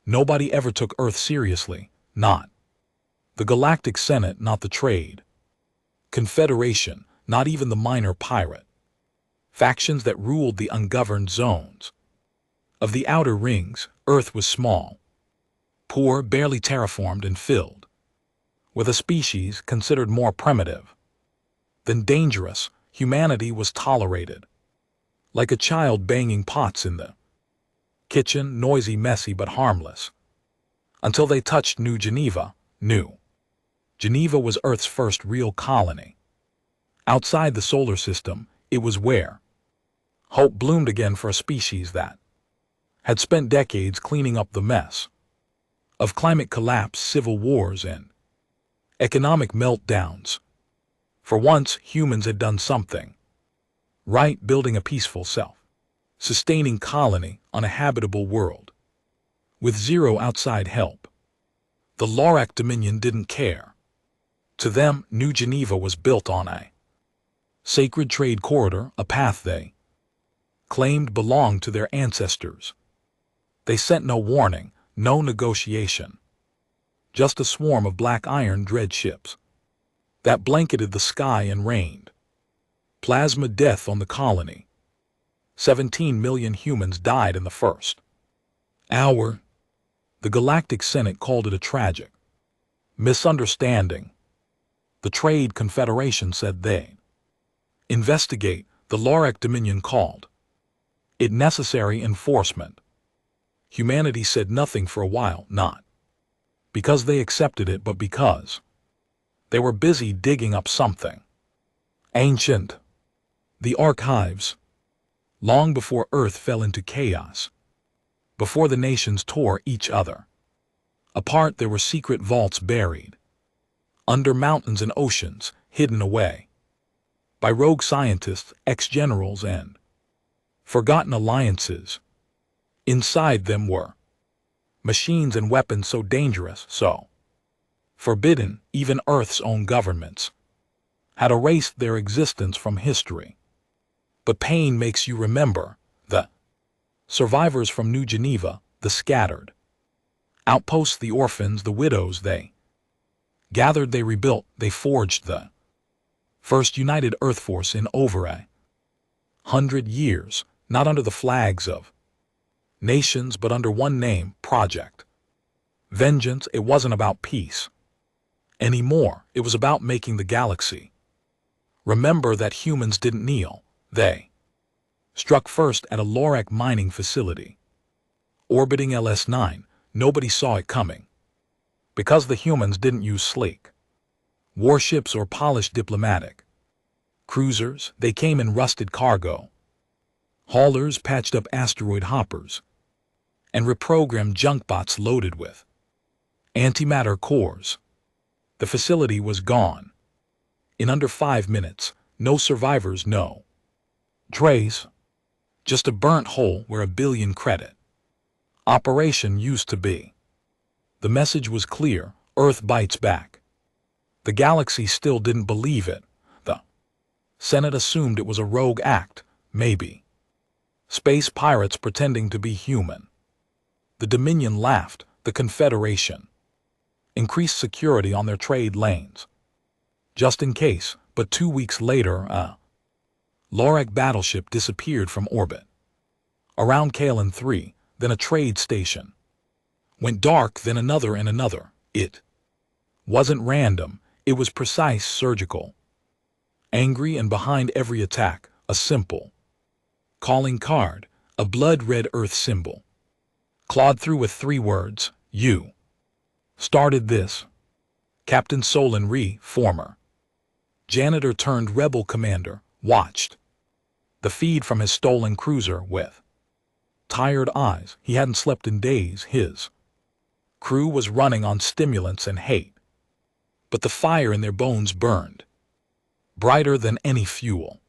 Nobody ever took Earth seriously, not the Galactic Senate, not the Trade Confederation, not even the minor pirate factions that ruled the ungoverned zones. Of the outer rings, Earth was small, poor, barely terraformed, and filled with a species considered more primitive than dangerous. Humanity was tolerated, like a child banging pots in the kitchen, noisy, messy, but harmless, until they touched New Geneva. New Geneva was Earth's first real colony. Outside the solar system, it was where hope bloomed again for a species that had spent decades cleaning up the mess of climate collapse, civil wars, and economic meltdowns. For once, humans had done something right, building a peaceful, self-sustaining colony on a habitable world with zero outside help. The Lorac Dominion didn't care. To them, New Geneva was built on a sacred trade corridor, a path they claimed belonged to their ancestors. They sent no warning, no negotiation, just a swarm of black iron dread ships that blanketed the sky and rained plasma death on the colony. 17 million humans died in the first hour. The Galactic Senate called it a tragic misunderstanding. The Trade Confederation said they'd investigate. The Lorac Dominion called it necessary enforcement. Humanity said nothing for a while, not because they accepted it, but because they were busy digging up something ancient. The archives. Long before Earth fell into chaos, before the nations tore each other apart, there were secret vaults buried under mountains and oceans, hidden away by rogue scientists, ex-generals, and forgotten alliances. Inside them were machines and weapons so dangerous, so forbidden, even Earth's own governments had erased their existence from history. But pain makes you remember. The survivors from New Geneva, the scattered outposts, the orphans, the widows, they gathered, they rebuilt, they forged the first united Earth force in over 100 years, not under the flags of nations, but under one name, Project Vengeance. It wasn't about peace anymore. It was about making the galaxy remember that humans didn't kneel. They struck first at a Lorac mining facility orbiting LS9. Nobody saw it coming, because the humans didn't use sleek warships or polished diplomatic cruisers. They came in rusted cargo haulers, patched up asteroid hoppers, and reprogrammed junkbots loaded with antimatter cores. The facility was gone in under 5 minutes. No survivors, no trace, just a burnt hole where a billion credit operation used to be. The message was clear: Earth bites back. The galaxy still didn't believe it. The Senate assumed it was a rogue act, maybe space pirates pretending to be human. The Dominion laughed. The Confederation increased security on their trade lanes, just in case. But 2 weeks later, a Lorac battleship disappeared from orbit around Kalen 3, then a trade station went dark, then another and another. It wasn't random, it was precise, surgical. Angry, and behind every attack, a simple calling card, a blood-red Earth symbol, clawed through with 3 words: "You started this." Captain Solon Rhee, former janitor turned rebel commander, watched the feed from his stolen cruiser with tired eyes. He hadn't slept in days. His crew was running on stimulants and hate, but the fire in their bones burned brighter than any fuel.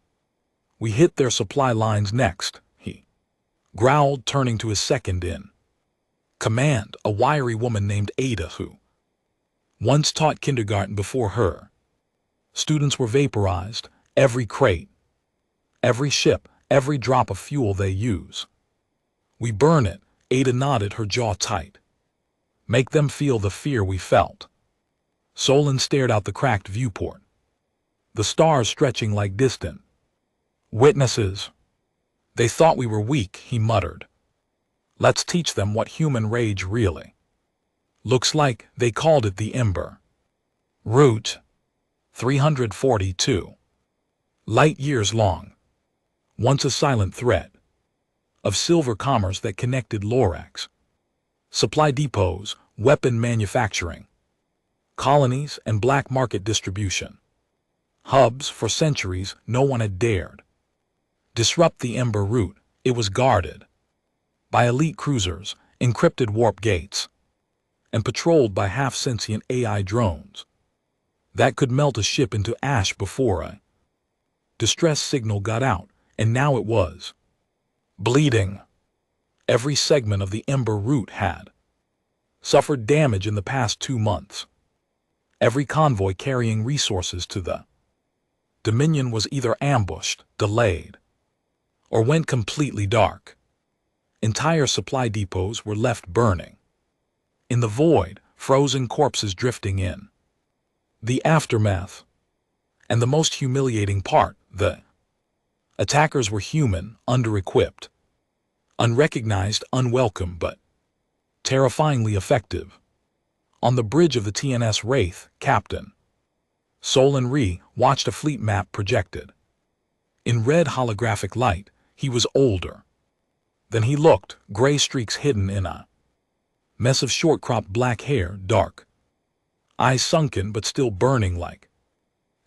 "We hit their supply lines next," he growled, turning to his second in command, a wiry woman named Ada, who once taught kindergarten. Before her, students were vaporized. Every crate, every ship, every drop of fuel they use. "We burn it," Ada nodded, her jaw tight. Make them feel the fear we felt. Solon stared out the cracked viewport, the stars stretching like distant witnesses. They thought we were weak, he muttered. Let's teach them what human rage really looks like. They called it the Ember. Route 342. Light years long. Once a silent thread of silver commerce that connected Lorax. Supply depots, weapon manufacturing, colonies, and black market distribution. Hubs for centuries no one had dared disrupt the Ember route. It was guarded by elite cruisers, encrypted warp gates, and patrolled by half-sentient AI drones that could melt a ship into ash before a distress signal got out, and now it was bleeding. Every segment of the Ember route had suffered damage in the past 2 months. Every convoy carrying resources to the Dominion was either ambushed, delayed, or went completely dark. Entire supply depots were left burning in the void, frozen corpses drifting in. The aftermath. And the most humiliating part, the attackers were human, under-equipped, unrecognized, unwelcome, but terrifyingly effective. On the bridge of the TNS Wraith, Captain Solon Rhee watched a fleet map projected. In red holographic light, he was older than he looked, gray streaks hidden in a mess of short-cropped black hair, dark eyes sunken but still burning like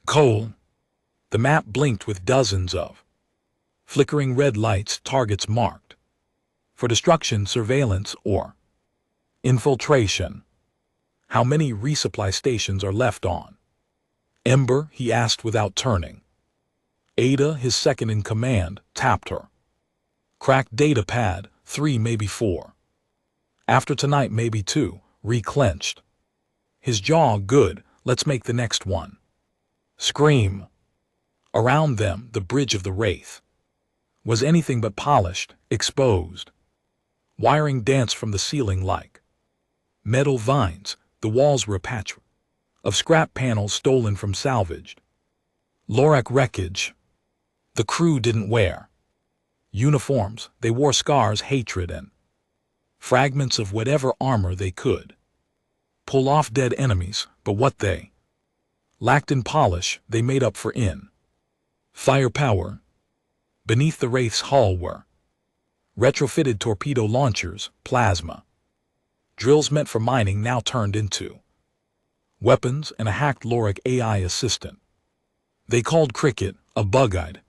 coal. The map blinked with dozens of flickering red lights, targets marked for destruction, surveillance, or infiltration. How many resupply stations are left on Ember? He asked without turning. Ada, his second in command, tapped her cracked data pad. 3, maybe 4. After tonight, maybe 2. Rhee clenched his jaw. Good, let's make the next one scream. Around them, the bridge of the Wraith was anything but polished, exposed. Wiring danced from the ceiling like metal vines. The walls were a patchwork of scrap panels stolen from salvaged Lorax wreckage. The crew didn't wear uniforms. They wore scars, hatred, and fragments of whatever armor they could pull off dead enemies, but what they lacked in polish, they made up for in firepower. Beneath the Wraith's hull were retrofitted torpedo launchers, plasma drills meant for mining now turned into weapons, and a hacked Lorax AI assistant they called Cricket, a bug-eyed,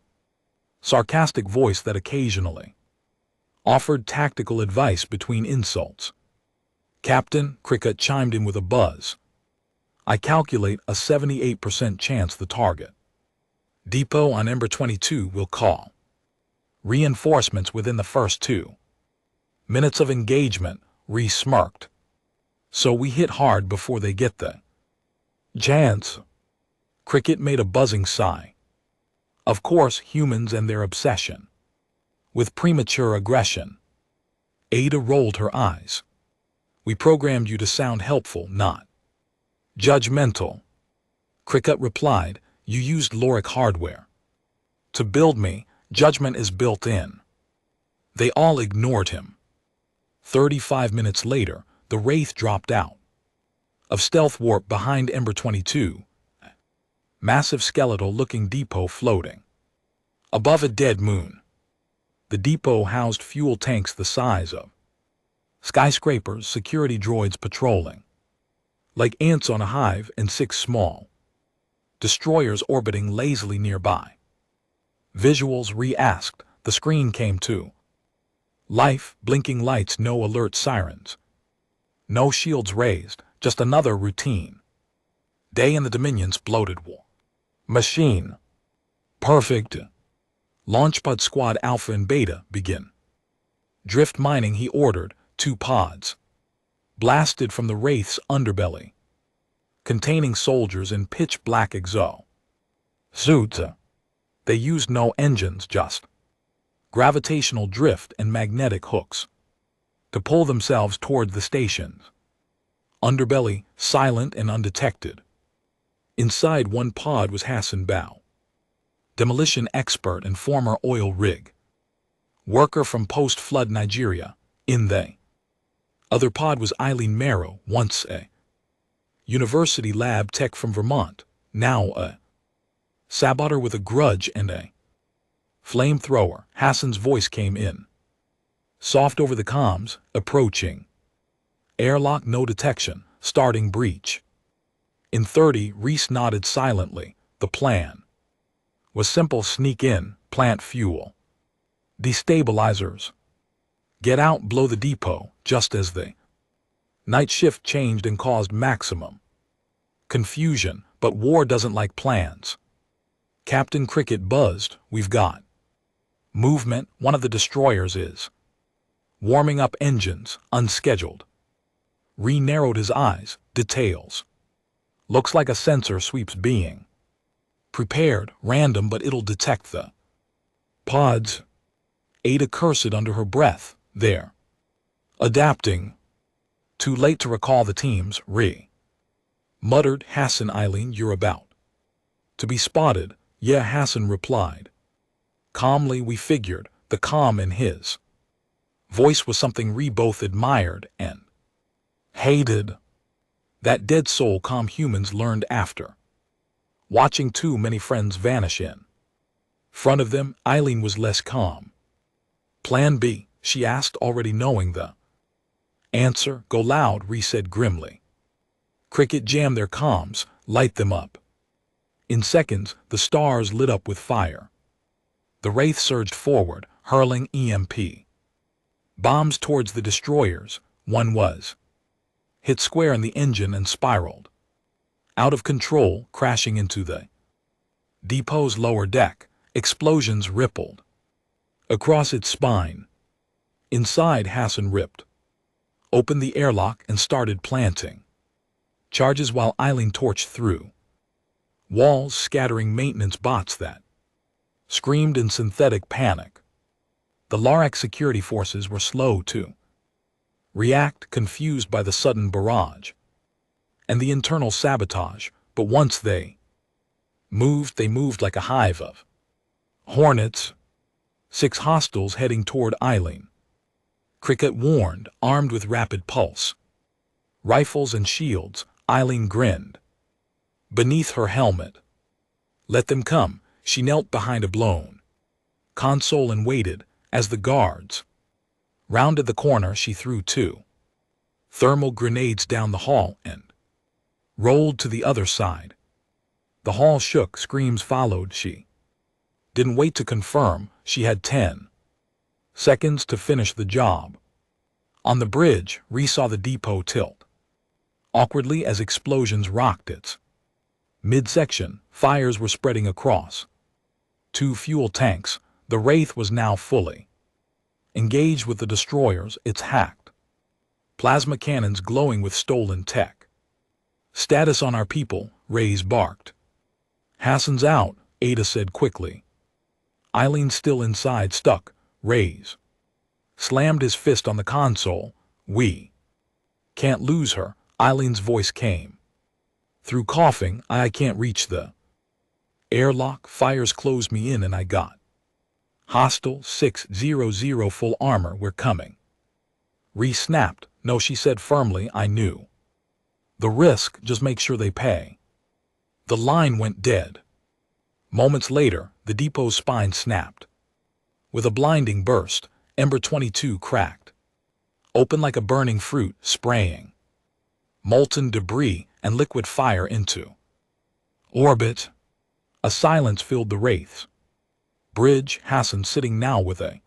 sarcastic voice that occasionally offered tactical advice between insults. Captain, Cricket chimed in with a buzz. I calculate a 78% chance the target depot on Ember 22 will call reinforcements within the first 2 minutes of engagement. Rhee smirked. So we hit hard before they get the chance. Cricket made a buzzing sigh. Of course, humans and their obsession with premature aggression. Ada rolled her eyes. We programmed you to sound helpful, not judgmental. Cricket replied. You used Lorax hardware to build me. Judgment is built in. They all ignored him. 35 minutes later, the Wraith dropped out of stealth warp behind Ember 22. Massive skeletal-looking depot floating above a dead moon. The depot housed fuel tanks the size of skyscrapers, security droids patrolling like ants on a hive, and 6 small destroyers orbiting lazily nearby. Visuals? Rhee asked. The screen came to life, blinking lights, no alert sirens, no shields raised, just another routine day in the Dominion's bloated war machine. Perfect. Launchpad Squad Alpha and Beta, begin drift mining, he ordered. 2 pods blasted from the Wraith's underbelly, containing soldiers in pitch-black exo suits. They used no engines, just gravitational drift and magnetic hooks to pull themselves toward the stations. Underbelly, silent and undetected. Inside one pod was Hassan Bao, demolition expert and former oil rig worker from post-flood Nigeria. In the other pod was Eileen Marrow, once a university lab tech from Vermont, now a saboteur with a grudge and a flamethrower. Hassan's voice came in, soft over the comms, approaching. Airlock no detection, starting breach. In 30, Reese nodded silently. The plan was simple: sneak in, plant fuel, destabilizers, get out, blow the depot, just as the night shift changed and caused maximum confusion. But war doesn't like plans. Captain Cricket buzzed. We've got movement. One of the destroyers is warming up engines, unscheduled. Ree narrowed his eyes. Details. Looks like a sensor sweeps being prepared, random, but it'll detect the pods. Ada cursed under her breath. They're adapting. Too late to recall the teams. Ree muttered. Hassan, Eileen, you're about to be spotted. Yeah, Hassan replied calmly. We figured. The calm in his voice was something Ree both admired and hated. That dead soul calm humans learned after watching too many friends vanish in front of them. Eileen was less calm. Plan B? She asked, already knowing the answer. Go loud, Ree said grimly. Cricket, jam their comms, light them up. In seconds, the stars lit up with fire. The Wraith surged forward, hurling EMP bombs towards the destroyers. One was hit square in the engine and spiraled out of control, crashing into the depot's lower deck. Explosions rippled across its spine. Inside, Hassan ripped opened the airlock and started planting charges while Eileen torched through walls, scattering maintenance bots that screamed in synthetic panic. The Larak security forces were slow to react, confused by the sudden barrage and the internal sabotage, but once they moved like a hive of hornets. 6 hostiles heading toward Eileen. Cricket warned, armed with rapid pulse rifles and shields. Eileen grinned beneath her helmet. Let them come. She knelt behind a blown console and waited. As the guards rounded the corner, she threw 2 thermal grenades down the hall and rolled to the other side. The hall shook. Screams followed. She didn't wait to confirm. She had 10 seconds to finish the job. On the bridge, Ree saw the depot tilt awkwardly as explosions rocked its midsection. Fires were spreading across 2 fuel tanks. The Wraith was now fully engaged with the destroyers, its hacked plasma cannons glowing with stolen tech. Status on our people, Reyes barked. Hassan's out, Ada said quickly. Eileen still inside, stuck. Reyes slammed his fist on the console. We can't lose her. Eileen's voice came through coughing. I can't reach the airlock. Fires closed me in and I got hostile 600 full armor. We're coming. Ree snapped. No, she said firmly. I knew the risk. Just make sure they pay. The line went dead. Moments later, the depot's spine snapped. With a blinding burst, Ember 22 cracked open like a burning fruit, spraying molten debris and liquid fire into orbit. A silence filled the Wraiths. Bridge. Hassan, sitting now with a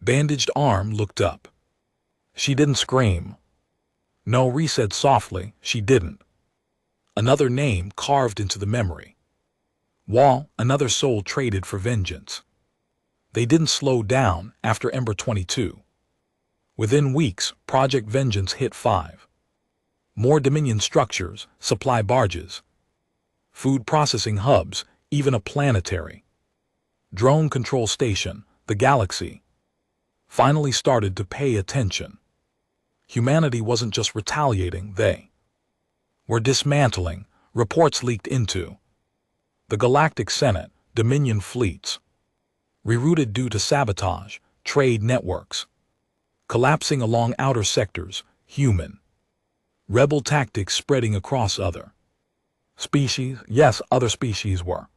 bandaged arm, looked up. She didn't scream. No, Ree said softly, she didn't. Another name carved into the memory wall, another soul traded for vengeance. They didn't slow down after Ember 22. Within weeks, Project Vengeance hit 5 more Dominion structures, supply barges, food processing hubs, even a planetary drone control station. The galaxy finally started to pay attention. Humanity wasn't just retaliating, they were dismantling. Reports leaked into the Galactic Senate, Dominion fleets, rerouted due to sabotage, trade networks, collapsing along outer sectors, human rebel tactics spreading across other species. Yes, other species were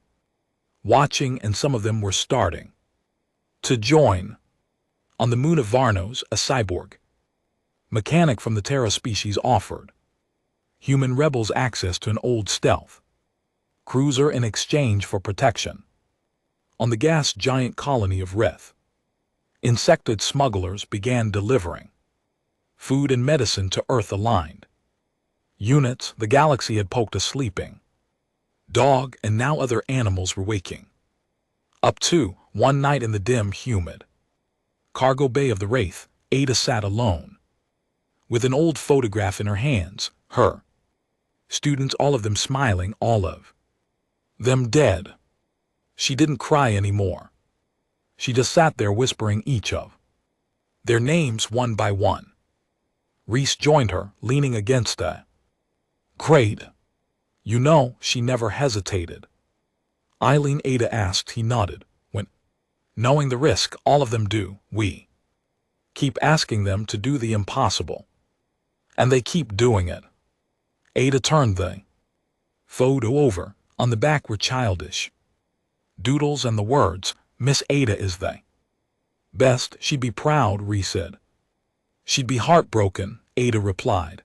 watching, and some of them were starting to join. On the moon of Varnos, a cyborg mechanic from the Terra species offered human rebels access to an old stealth cruiser in exchange for protection. On the gas giant colony of Reth, insectoid smugglers began delivering food and medicine to Earth-aligned units. The galaxy had poked a sleeping dog, and now other animals were waking up too. One night in the dim, humid cargo bay of the Wraith, Ada sat alone, with an old photograph in her hands, her students, all of them smiling, all of them dead. She didn't cry anymore. She just sat there whispering each of their names one by one. Reese joined her, leaning against a crate. You know, she never hesitated. Eileen, Ada asked. He nodded. When knowing the risk, all of them do, we keep asking them to do the impossible. And they keep doing it. Ada turned the photo over. On the back were childish doodles and the words, Miss Ada is the best. She'd be proud, Reese said. She'd be heartbroken, Ada replied.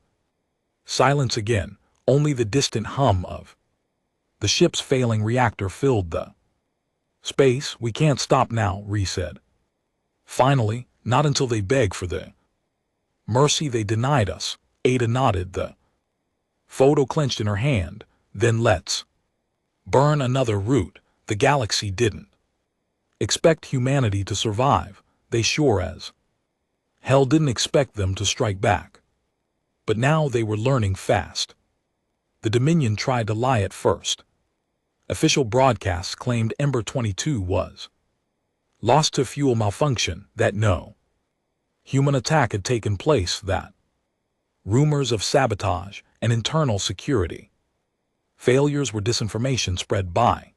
Silence again. Only the distant hum of the ship's failing reactor filled the space. We can't stop now, Reese said. Finally, not until they beg for the mercy they denied us. Ada nodded, the photo clenched in her hand. Then let's burn another route. The galaxy didn't expect humanity to survive. They sure as hell didn't expect them to strike back. But now they were learning fast. The Dominion tried to lie at first. Official broadcasts claimed Ember 22 was lost to fuel malfunction, that no human attack had taken place, that rumors of sabotage and internal security failures were disinformation spread by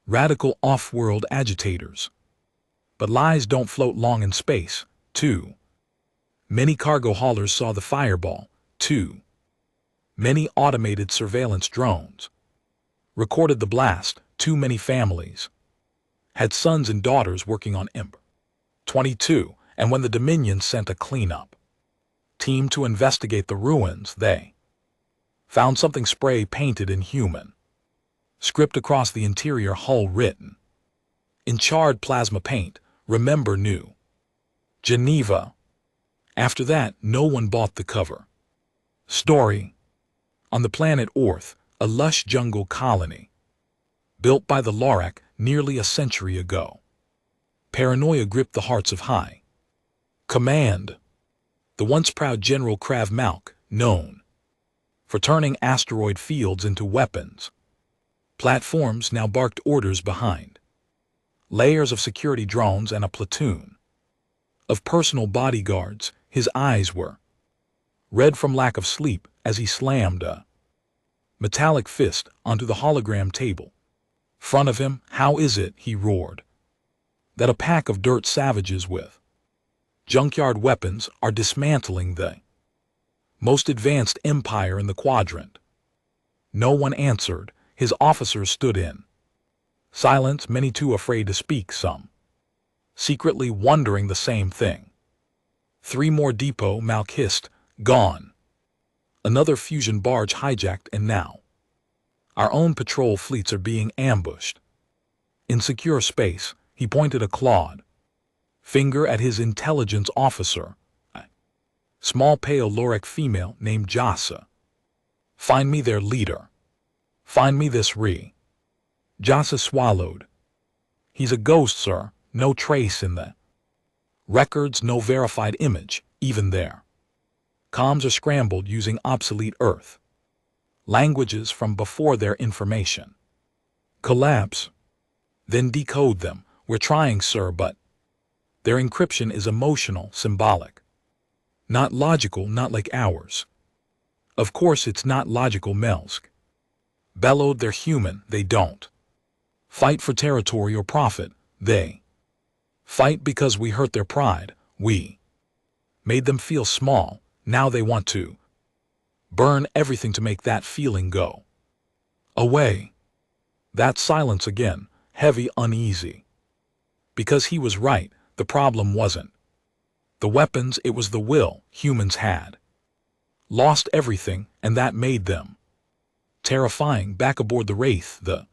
radical off-world agitators. But lies don't float long in space. Too many cargo haulers saw the fireball. Too many automated surveillance drones recorded the blast. Too many families had sons and daughters working on Ember 22, and when the Dominion sent a cleanup team to investigate the ruins, they found something spray-painted in human script across the interior hull, written in charred plasma paint, Remember New Geneva. After that, no one bought the cover story. On the planet Orth, a lush jungle colony built by the Lorac nearly a century ago, paranoia gripped the hearts of high command. The once proud General Krav Malk, known for turning asteroid fields into weapons platforms, now barked orders behind layers of security drones and a platoon of personal bodyguards. His eyes were red from lack of sleep as he slammed a metallic fist onto the hologram table. Front of him, how is it, he roared, that a pack of dirt savages with junkyard weapons are dismantling the most advanced empire in the quadrant? No one answered. His officers stood in silence, many too afraid to speak, some secretly wondering the same thing. 3 more depot, Malk hissed, gone. Another fusion barge hijacked, and now our own patrol fleets are being ambushed. In secure space, he pointed a clawed finger at his intelligence officer, a small pale Lorac female named Jassa. Find me their leader. Find me this Jassa swallowed. He's a ghost, sir. No trace in the records, no verified image, even there. Comms are scrambled using obsolete Earth languages from before their information collapse. Then decode them. We're trying, sir, but their encryption is emotional, symbolic. Not logical, not like ours. Of course it's not logical, Melsk bellowed. They're human, they don't fight for territory or profit, they fight because we hurt their pride, we made them feel small, now they want to burn everything to make that feeling go away. That silence again, heavy, uneasy. Because he was right, the problem wasn't the weapons, it was the will. Humans had lost everything, and that made them terrifying. Back aboard the Wraith, the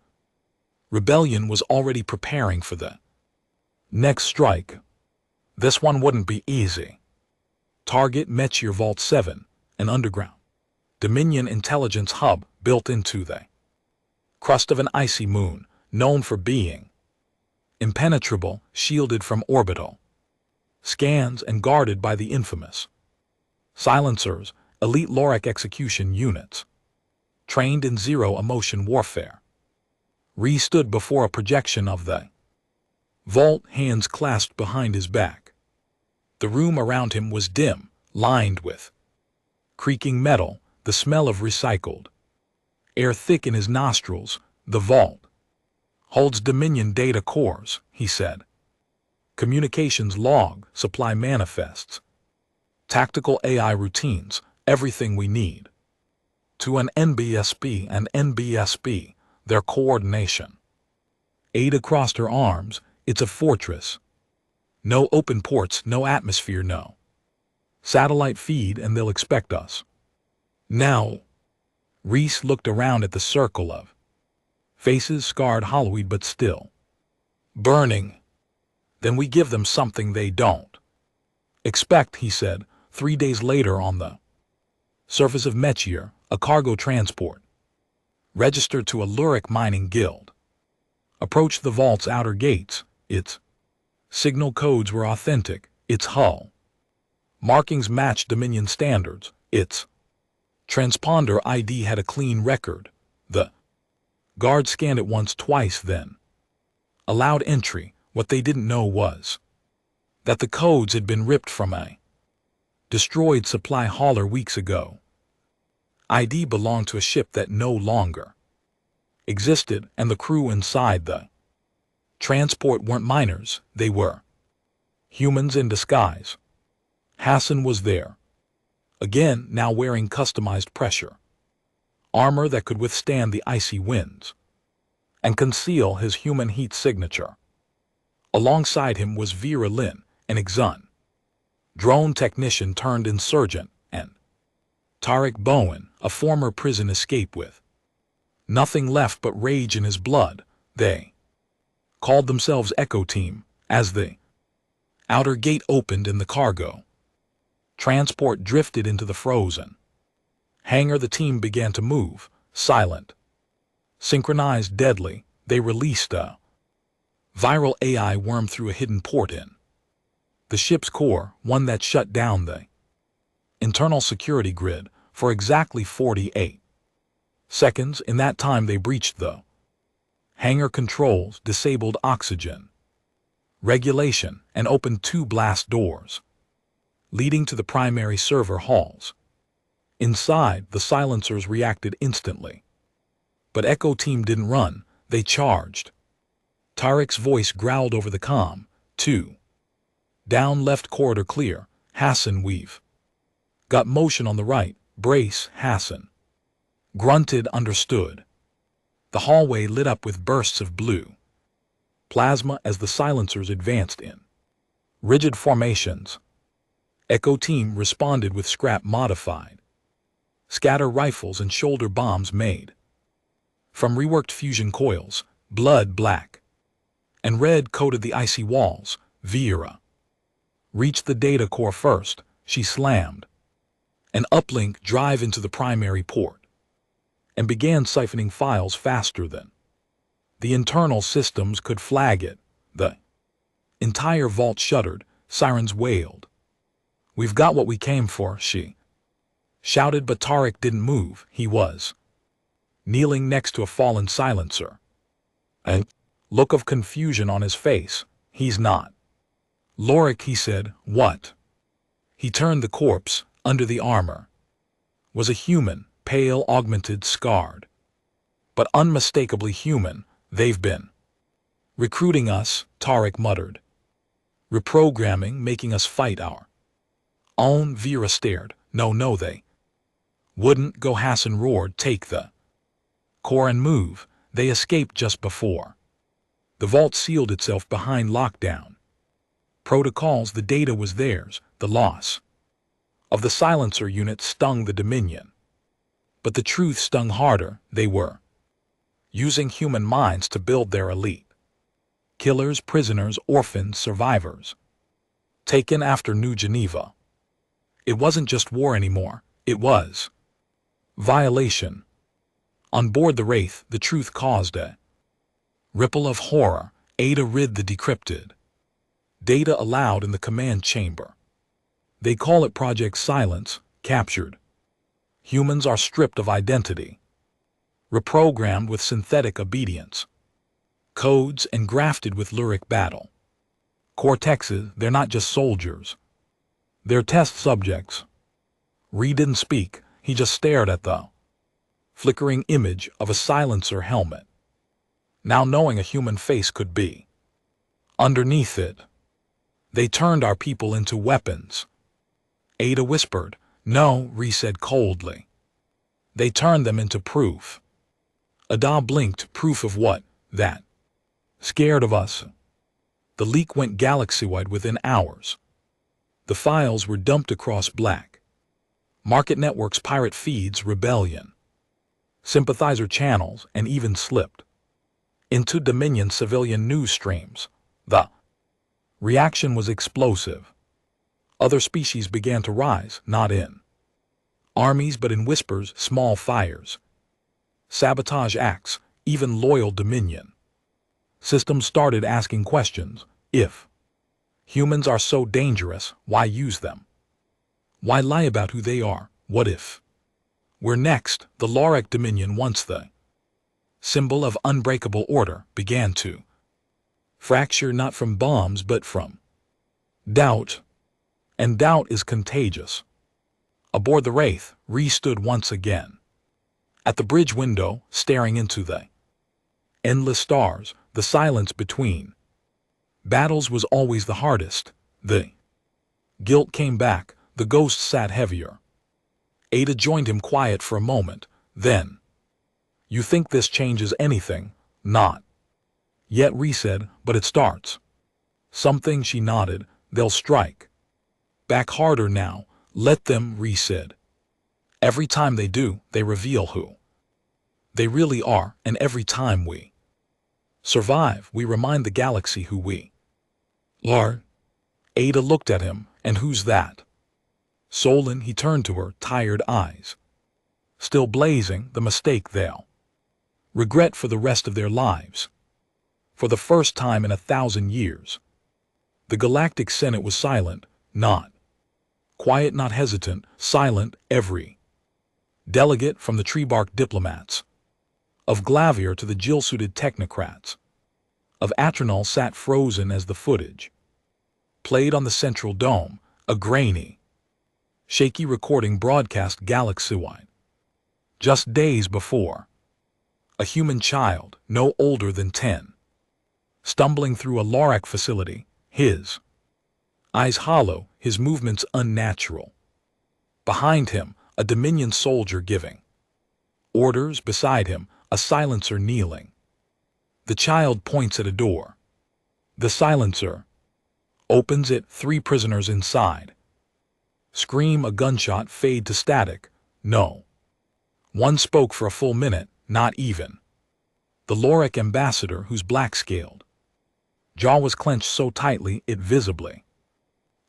rebellion was already preparing for the next strike. This one wouldn't be easy. Target Meteor Vault 7, an underground Dominion intelligence hub built into the crust of an icy moon, known for being impenetrable, shielded from orbital scans and guarded by the infamous silencers, elite Lorik execution units, trained in zero-emotion warfare. Ree stood before a projection of the vault, hands clasped behind his back. The room around him was dim, lined with creaking metal, the smell of recycled air thick in his nostrils. The vault holds Dominion data cores, he said. Communications log, supply manifests, tactical AI routines, everything we need. To an NBSB and NBSB, their coordination. Ada crossed her arms. It's a fortress. No open ports, no atmosphere, no satellite feed, and they'll expect us. Now, Reese looked around at the circle of faces, scarred, hollowed, but still burning. Then we give them something they don't expect, he said. 3 days later, on the surface of Meteor, a cargo transport, registered to a Lorik mining guild, approached the vault's outer gates. Its signal codes were authentic. Its hull markings matched Dominion standards. Its transponder ID had a clean record. The guard scanned it once, twice, then allowed entry. What they didn't know was that the codes had been ripped from a destroyed supply hauler weeks ago. ID belonged to a ship that no longer existed, and the crew inside the transport weren't miners, they were humans in disguise. Hassan was there, again, now wearing customized pressure armor that could withstand the icy winds and conceal his human heat signature. Alongside him was Vera Lynn, an Exxon drone technician turned insurgent, and Tarek Bowen, a former prison escape with nothing left but rage in his blood. They called themselves Echo Team. As the outer gate opened and the cargo transport drifted into the frozen hangar, the team began to move, silent, synchronized, deadly. They released a viral AI worm through a hidden port in the ship's core, one that shut down the internal security grid for exactly 48 seconds. In that time they breached the hangar controls, disabled oxygen regulation, and opened 2 blast doors leading to the primary server halls. Inside, the silencers reacted instantly. But Echo Team didn't run, they charged. Tarek's voice growled over the comm. 2. Down, left corridor clear. Hassan, we've got motion on the right. Brace, Hassan grunted. Understood. The hallway lit up with bursts of blue plasma as the silencers advanced in rigid formations. Echo Team responded with scrap-modified scatter rifles and shoulder bombs made from reworked fusion coils. Blood black and red coated the icy walls. Vera reached the data core first. She slammed an uplink drive into the primary port and began siphoning files faster than the internal systems could flag it. The entire vault shuddered. Sirens wailed. "We've got what we came for," she shouted, but Tarek didn't move. He was kneeling next to a fallen silencer, a look of confusion on his face. "He's not Lorik," he said. "What He turned the corpse under the armor. Was a human, pale, augmented, scarred. But unmistakably human, they've been. Recruiting us, Tarek muttered. Reprogramming, making us fight our own. Vera stared. No, they wouldn't go. Hassan roared. Take the core and move. They escaped just before the vault sealed itself behind lockdown protocols. The data was theirs. The loss of the silencer unit stung the Dominion. But the truth stung harder. They were using human minds to build their elite. Killers, prisoners, orphans, survivors. Taken after New Geneva. It wasn't just war anymore. It was violation. On board the Wraith, the truth caused a ripple of horror. Ada read the decrypted data aloud in the command chamber. They call it Project Silence. Captured humans are stripped of identity, reprogrammed with synthetic obedience codes, and grafted with lyric battle cortexes. They're not just soldiers. They're test subjects. Ree didn't speak. He just stared at the flickering image of a silencer helmet. Now knowing a human face could be underneath it. They turned our people into weapons. Ada whispered. No, Ree said coldly. They turned them into proof. Ada blinked. Proof of what? That. Scared of us. The leak went galaxy-wide within hours. The files were dumped across black market networks, pirate feeds, rebellion, sympathizer channels, and even slipped into Dominion civilian news streams. The reaction was explosive. Other species began to rise, not in armies but in whispers, small fires, sabotage acts, even loyal Dominion systems started asking questions. If humans are so dangerous, why use them? Why lie about who they are? What if we're next? The Lorac Dominion, once the symbol of unbreakable order, began to fracture, not from bombs but from doubt. And doubt is contagious. Aboard the Wraith, Ree stood once again at the bridge window, staring into the endless stars. The silence between battles was always the hardest. The guilt came back. The ghost sat heavier. Ada joined him, quiet for a moment. Then, you think this changes anything? Not yet, Ree said, but it starts something. She nodded. They'll strike back harder now. Let them, Ree said. Every time they do, they reveal who they really are, and every time we survive, we remind the galaxy who we are. Ada looked at him. And who's that? Solon. He turned to her, tired eyes still blazing. The mistake they'll regret for the rest of their lives. For the first time in 1,000 years, the Galactic Senate was silent. Not quiet, not hesitant, silent. Every delegate, from the tree-bark diplomats of Glavier to the gill-suited technocrats of Atronal, sat frozen as the footage played on the central dome, a grainy, shaky recording broadcast galaxy-wide. Just days before, a human child, no older than 10, stumbling through a Lorac facility, his eyes hollow, his movements unnatural. Behind him, a Dominion soldier giving orders. Beside him, a silencer kneeling. The child points at a door. The silencer opens it. 3 prisoners inside. Scream, a gunshot, fade to static. No one spoke for a full minute, not even the Lorac ambassador, whose black-scaled jaw was clenched so tightly it visibly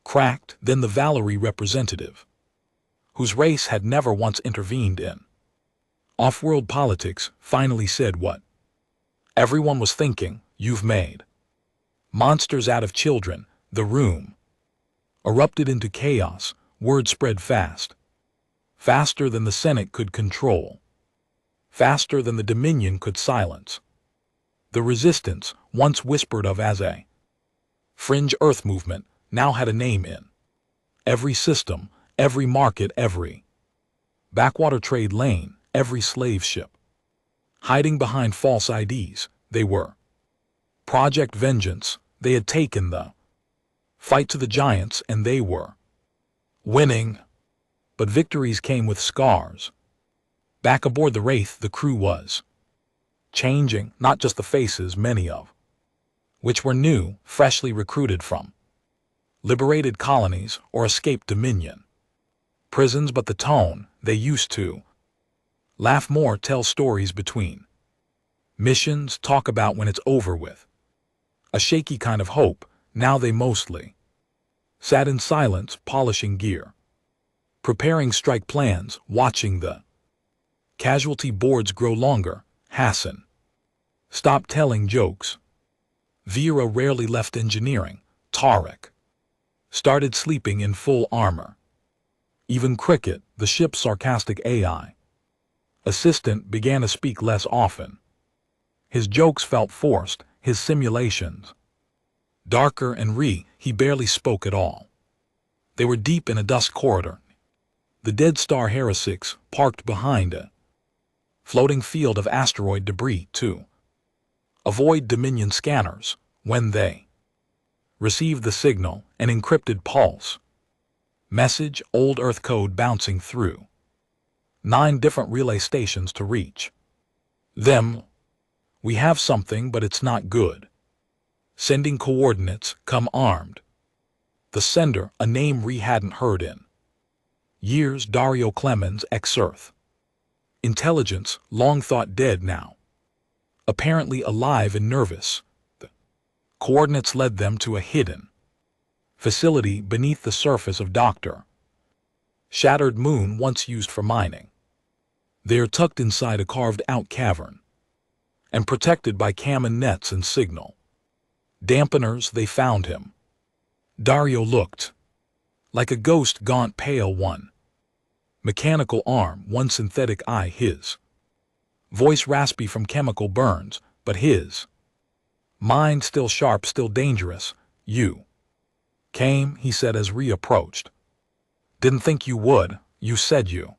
cracked. Then the Valerie representative, whose race had never once intervened in off-world politics, finally said what everyone was thinking. You've made monsters out of children. The room erupted into chaos. Word spread fast. Faster than the Senate could control. Faster than the Dominion could silence. The resistance, once whispered of as a fringe Earth movement, now had a name in Every system, every market, every backwater trade lane, every slave ship. Hiding behind false IDs, they were. Project Vengeance, they had taken the fight to the giants and they were winning. But victories came with scars. Back aboard the Wraith, the crew was changing, not just the faces, many of which were new, freshly recruited from liberated colonies or escaped Dominion prisons, but the tone, they used to laugh more, tell stories between missions, talk about when it's over with. A shaky kind of hope. Now they mostly sat in silence, polishing gear, preparing strike plans, watching the casualty boards grow longer. Hassan stopped telling jokes. Vera rarely left engineering. Tarek started sleeping in full armor. Even Cricket, the ship's sarcastic AI assistant, began to speak less often. His jokes felt forced, his simulations darker, and he barely spoke at all. They were deep in a dusk corridor. The Dead Star Hera 6 parked behind a floating field of asteroid debris to avoid Dominion scanners. When they received the signal, an encrypted pulse message, old Earth code bouncing through 9 different relay stations to reach them. We have something, but it's not good. Sending coordinates, come armed. The sender, a name hadn't heard in years, Dario Clemens, ex-Earth. Intelligence, long thought dead now. Apparently alive and nervous. The coordinates led them to a hidden facility beneath the surface of Dr. Shattered Moon, once used for mining. They are tucked inside a carved-out cavern and protected by Kamen nets and signal dampeners. They found him. Dario looked like a ghost, gaunt, pale, one mechanical arm, one synthetic eye, his voice raspy from chemical burns, but his mind still sharp, still dangerous. You came, he said as approached. Didn't think you would. You said you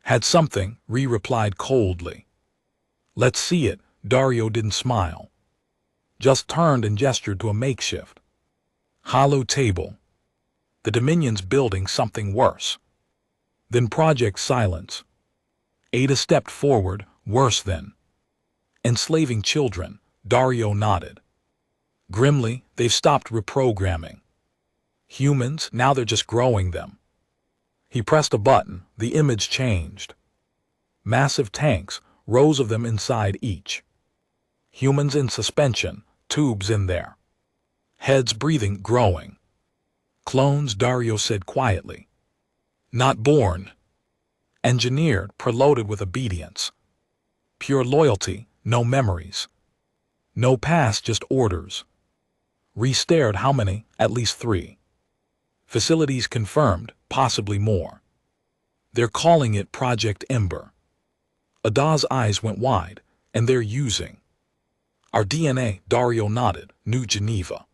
had something, replied coldly. Let's see it. Dario didn't smile, just turned and gestured to a makeshift hollow table. The Dominion's building something worse than Project Silence. Ada stepped forward. Worse than enslaving children. Dario nodded. Grimly, they've stopped reprogramming humans, now they're just growing them. He pressed a button. The image changed. Massive tanks, rows of them inside each. Humans in suspension, tubes in their heads, breathing, growing. Clones, Dario said quietly. Not born. Engineered, preloaded with obedience. Pure loyalty, no memories. No past, just orders. Stared. How many? At least 3. Facilities confirmed, possibly more. They're calling it Project Ember. Ada's eyes went wide, and they're using our DNA. Dario nodded. New Geneva.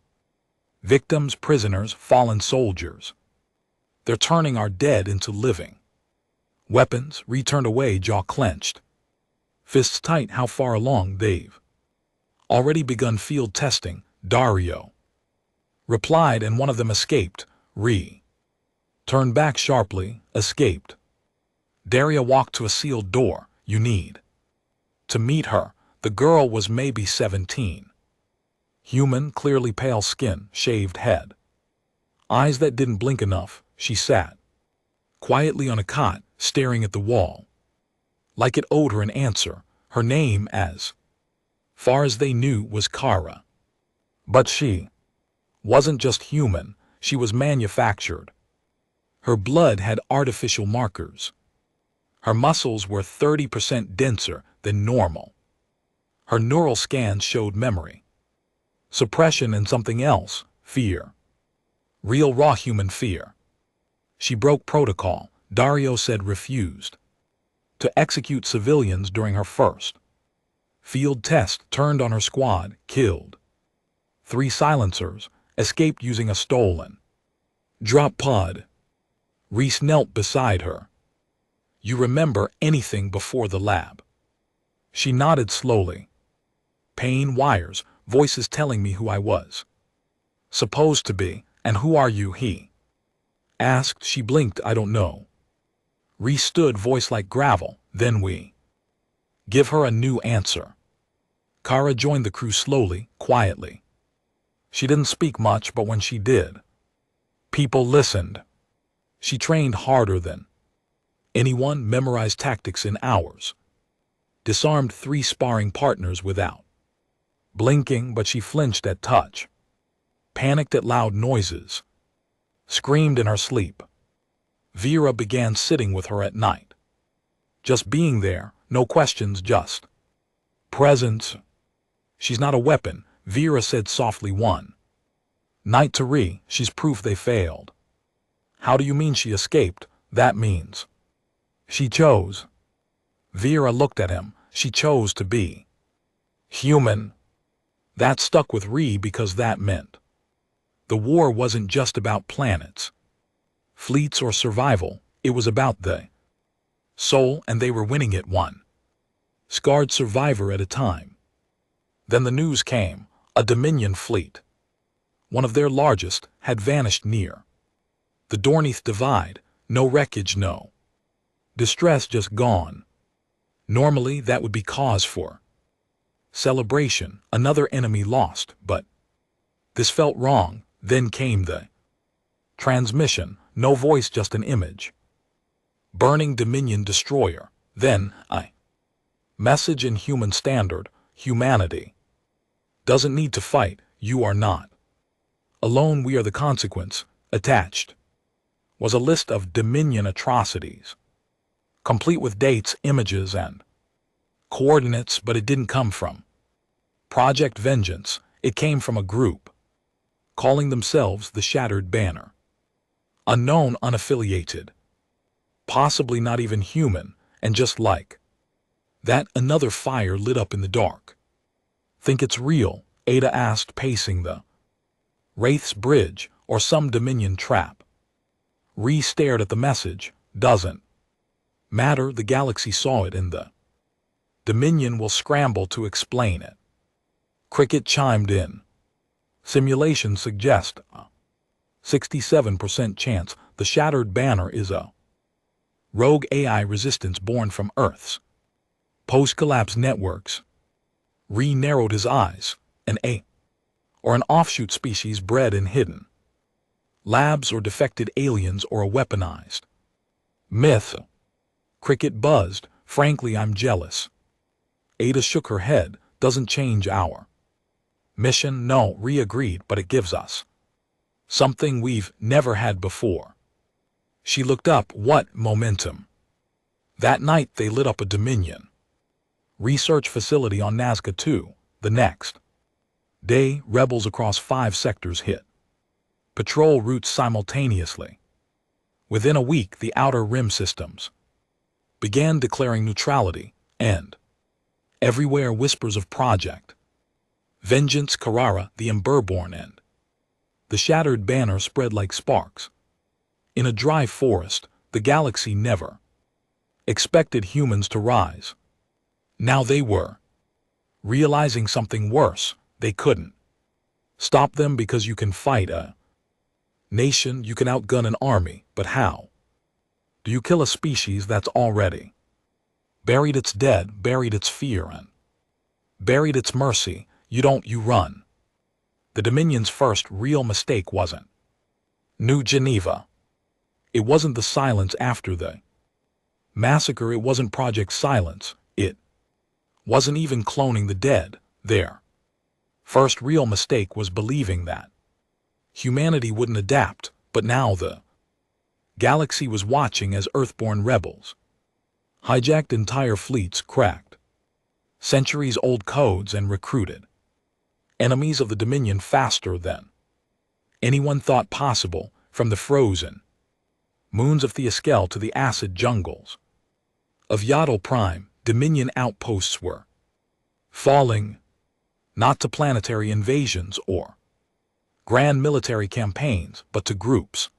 Victims, prisoners, fallen soldiers. They're turning our dead into living weapons. Turned away, jaw clenched, fists tight. How far along? They've already begun field testing, Dario replied, and one of them escaped. Turned back sharply, escaped. Dario walked to a sealed door. You need to meet her. The girl was maybe 17. Human, clearly pale skin, shaved head. Eyes that didn't blink enough. She sat quietly on a cot, staring at the wall. Like it owed her an answer. Her name, as far as they knew, was Kara. But she wasn't just human, she was manufactured. Her blood had artificial markers. Her muscles were 30% denser than normal. Her neural scans showed memory suppression and something else, fear. Real raw human fear. She broke protocol, Dario said, refused to execute civilians during her first field test, turned on her squad, killed 3 silencers, escaped using a stolen Drop pod. Reese knelt beside her. You remember anything before the lab? She nodded slowly. Pain wires, voices telling me who I was. Supposed to be, and who are you, he asked. She blinked, I don't know. Reese stood, voice like gravel, then we. Give her a new answer. Kara joined the crew slowly, quietly. She didn't speak much, but when she did, people listened. She trained harder than anyone, memorized tactics in hours. Disarmed 3 sparring partners without blinking, but she flinched at touch. Panicked at loud noises. Screamed in her sleep. Vera began sitting with her at night. Just being there, no questions, just presence. She's not a weapon, Vera said softly one night to Ree. She's proof they failed. How do you mean she escaped? That means she chose. Vera looked at him. She chose to be human. That stuck with Ree because that meant the war wasn't just about planets, fleets, or survival. It was about the soul, and they were winning it one scarred survivor at a time. Then the news came. A Dominion fleet, one of their largest, had vanished near the Dorneath Divide. No wreckage, no distress, just gone. Normally that would be cause for celebration, another enemy lost, but this felt wrong. Then came the transmission, no voice, just an image. Burning Dominion destroyer. Then a message in human standard: humanity doesn't need to fight. You are not alone. We are the consequence. Attached was a list of Dominion atrocities, complete with dates, images, and coordinates, but it didn't come from Project Vengeance. It came from a group calling themselves the Shattered Banner. Unknown, unaffiliated, possibly not even human, and just like that, another fire lit up in the dark. Think it's real? Ada asked, pacing the Wraith's bridge, or some Dominion trap. Ree stared at the message. Doesn't matter, the galaxy saw it, and the Dominion will scramble to explain it. Cricket chimed in. Simulations suggest a 67% chance the Shattered Banner is a rogue AI resistance born from Earth's post-collapse networks. Ree narrowed his eyes. Or an offshoot species bred in hidden labs, or defected aliens, or a weaponized myth. Cricket buzzed. Frankly, I'm jealous. Ada shook her head. Doesn't change our mission. No, Ree agreed, but it gives us something we've never had before. She looked up. What? Momentum. That night they lit up a Dominion research facility on Nazca 2. The next day, rebels across 5 sectors hit patrol routes simultaneously. Within a week, the Outer Rim systems began declaring neutrality, and everywhere whispers of Project Vengeance. Carrara, the Emberborn, and the Shattered Banner spread like sparks. In a dry forest, the galaxy never expected humans to rise. Now they were realizing something worse. They couldn't stop them because you can fight a nation, you can outgun an army, but how do you kill a species that's already buried its dead, buried its fear, and buried its mercy? You run. The Dominion's first real mistake wasn't New Geneva. It wasn't the silence after the massacre. It wasn't Project Silence. It wasn't even cloning the dead. Their first real mistake was believing that humanity wouldn't adapt, but now the galaxy was watching as Earthborn rebels hijacked entire fleets, cracked centuries-old codes, and recruited enemies of the Dominion faster than anyone thought possible. From the frozen moons of Theoskel to the acid jungles of Yaddle Prime, Dominion outposts were falling, not to planetary invasions or grand military campaigns, but to groups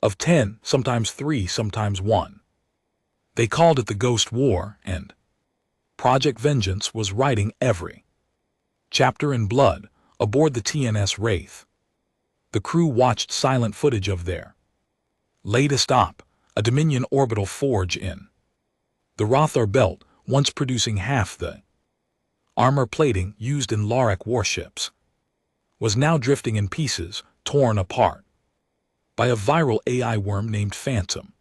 of 10, sometimes 3, sometimes 1. They called it the Ghost War, and Project Vengeance was writing every chapter in blood aboard the TNS Wraith. The crew watched silent footage of their latest op, a Dominion orbital forge in the Rothar Belt, once producing half the armor plating used in Larak warships, was now drifting in pieces, torn apart by a viral AI worm named Phantom.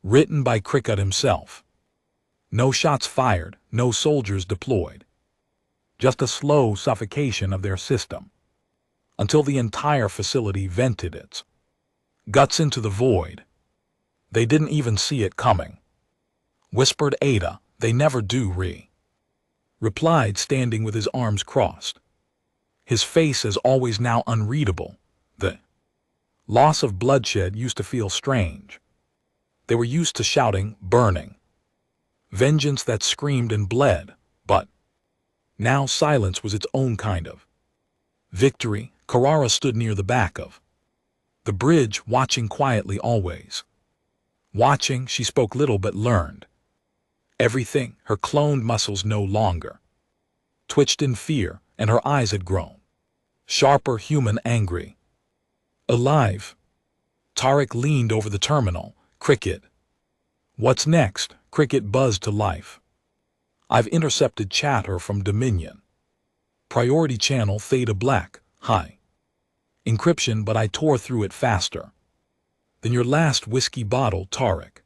Written by Cricket himself. No shots fired, no soldiers deployed. Just a slow suffocation of their system, until the entire facility vented its guts into the void. They didn't even see it coming, whispered Ada. They never do, replied, standing with his arms crossed. His face as always now unreadable. The loss of bloodshed used to feel strange. They were used to shouting, burning, vengeance that screamed and bled, but now silence was its own kind of victory. Carrara stood near the back of the bridge, watching quietly always. Watching, she spoke little but learned everything. Her cloned muscles no longer twitched in fear, and her eyes had grown sharper, human, angry, alive. Tarek leaned over the terminal. Cricket. What's next? Cricket buzzed to life. I've intercepted chatter from Dominion. Priority channel Theta Black, high encryption, but I tore through it faster than your last whiskey bottle, Tarek.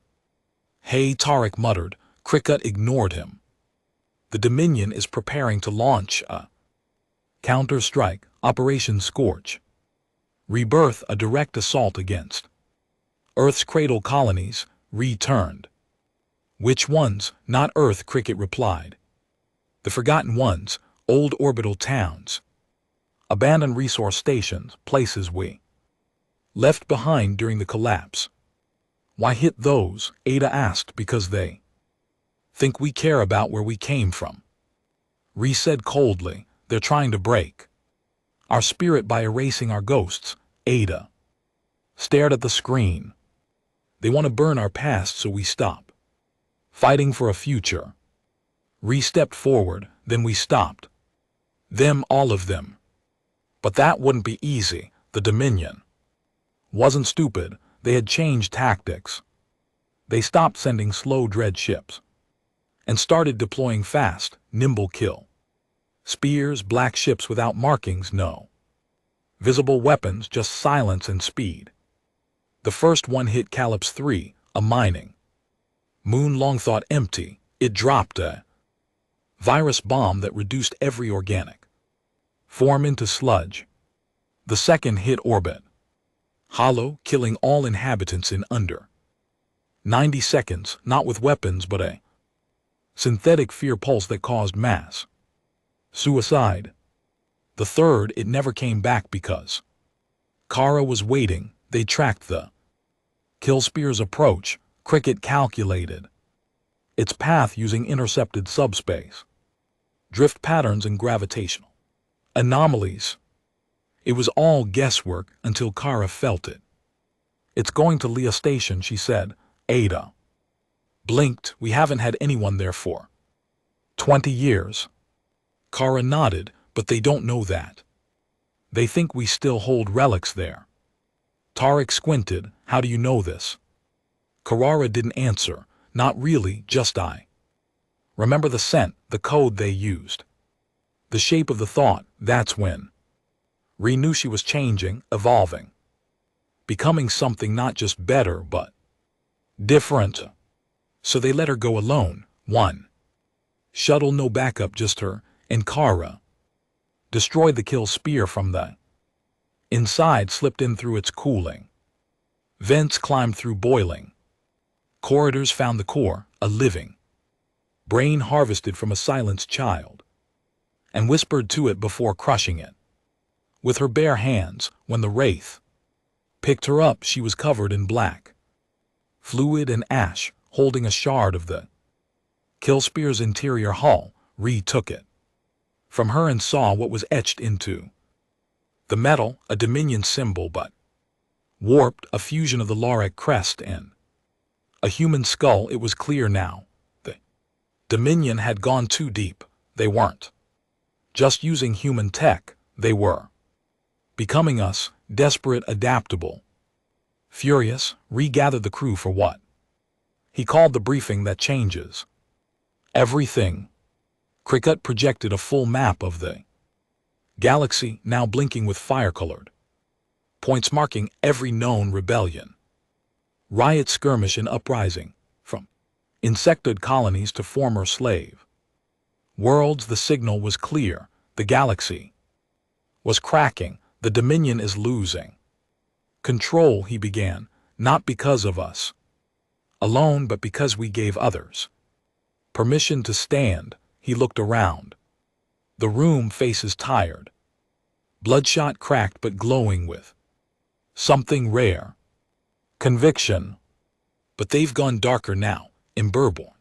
Hey, Tarek muttered. Cricket ignored him. The Dominion is preparing to launch a counter-strike, Operation Scorch. Rebirth, a direct assault against Earth's cradle colonies, returned. Which ones? Not Earth, Cricket replied. The forgotten ones, old orbital towns, abandoned resource stations, places we left behind during the collapse. Why hit those? Ada asked. Because they think we care about where we came from. Ree said coldly. They're trying to break our spirit by erasing our ghosts. Ada stared at the screen. They want to burn our past so we stop fighting for a future. Ree stepped forward, then we stopped. Them, all of them. But that wouldn't be easy. The Dominion wasn't stupid. They had changed tactics. They stopped sending slow dread ships and started deploying fast, nimble kill spears, black ships without markings, no visible weapons, just silence and speed. The first one hit Calypso 3, a mining moon long thought empty. It dropped a virus bomb that reduced every organic form into sludge. The second hit orbit hollow, killing all inhabitants in under 90 seconds, not with weapons but a synthetic fear pulse that caused mass suicide. The third, it never came back because Kara was waiting. They tracked the kill spear's approach. Cricket calculated its path using intercepted subspace drift patterns and gravitational anomalies. It was all guesswork until Kara felt it. It's going to Leah Station, she said. Ada blinked. We haven't had anyone there for 20 years. Kara nodded. But they don't know that. They think we still hold relics there. Tarek squinted. How do you know this? Carrara didn't answer. Not really, just I remember the scent, the code they used, the shape of the thought. That's when Ree knew she was changing, evolving, becoming something not just better but different. So they let her go alone. One shuttle, no backup, just her and Kara. Destroyed the kill spear from the inside, slipped in through its cooling vents, climbed through boiling corridors, found the core, a living brain harvested from a silenced child, and whispered to it before crushing it with her bare hands. When the Wraith picked her up, she was covered in black fluid and ash, holding a shard of the kill spear's interior hull. Ree took it from her and saw what was etched into the metal, a Dominion symbol, but Warped, a fusion of the Larek crest and a human skull. It was clear now. The Dominion had gone too deep. They weren't just using human tech, they were becoming us, desperate, adaptable. Furious, regathered the crew for what he called the briefing that changes everything. Cricket projected a full map of the galaxy, now blinking with fire-colored points marking every known rebellion, riot, skirmish, and uprising, from insectoid colonies to former slave worlds. The signal was clear. The galaxy was cracking. The Dominion is losing control, he began, not because of us alone, but because we gave others permission to stand. He looked around. The room, faces tired, bloodshot, cracked, but glowing with something rare. Conviction. But they've gone darker now. Emberborn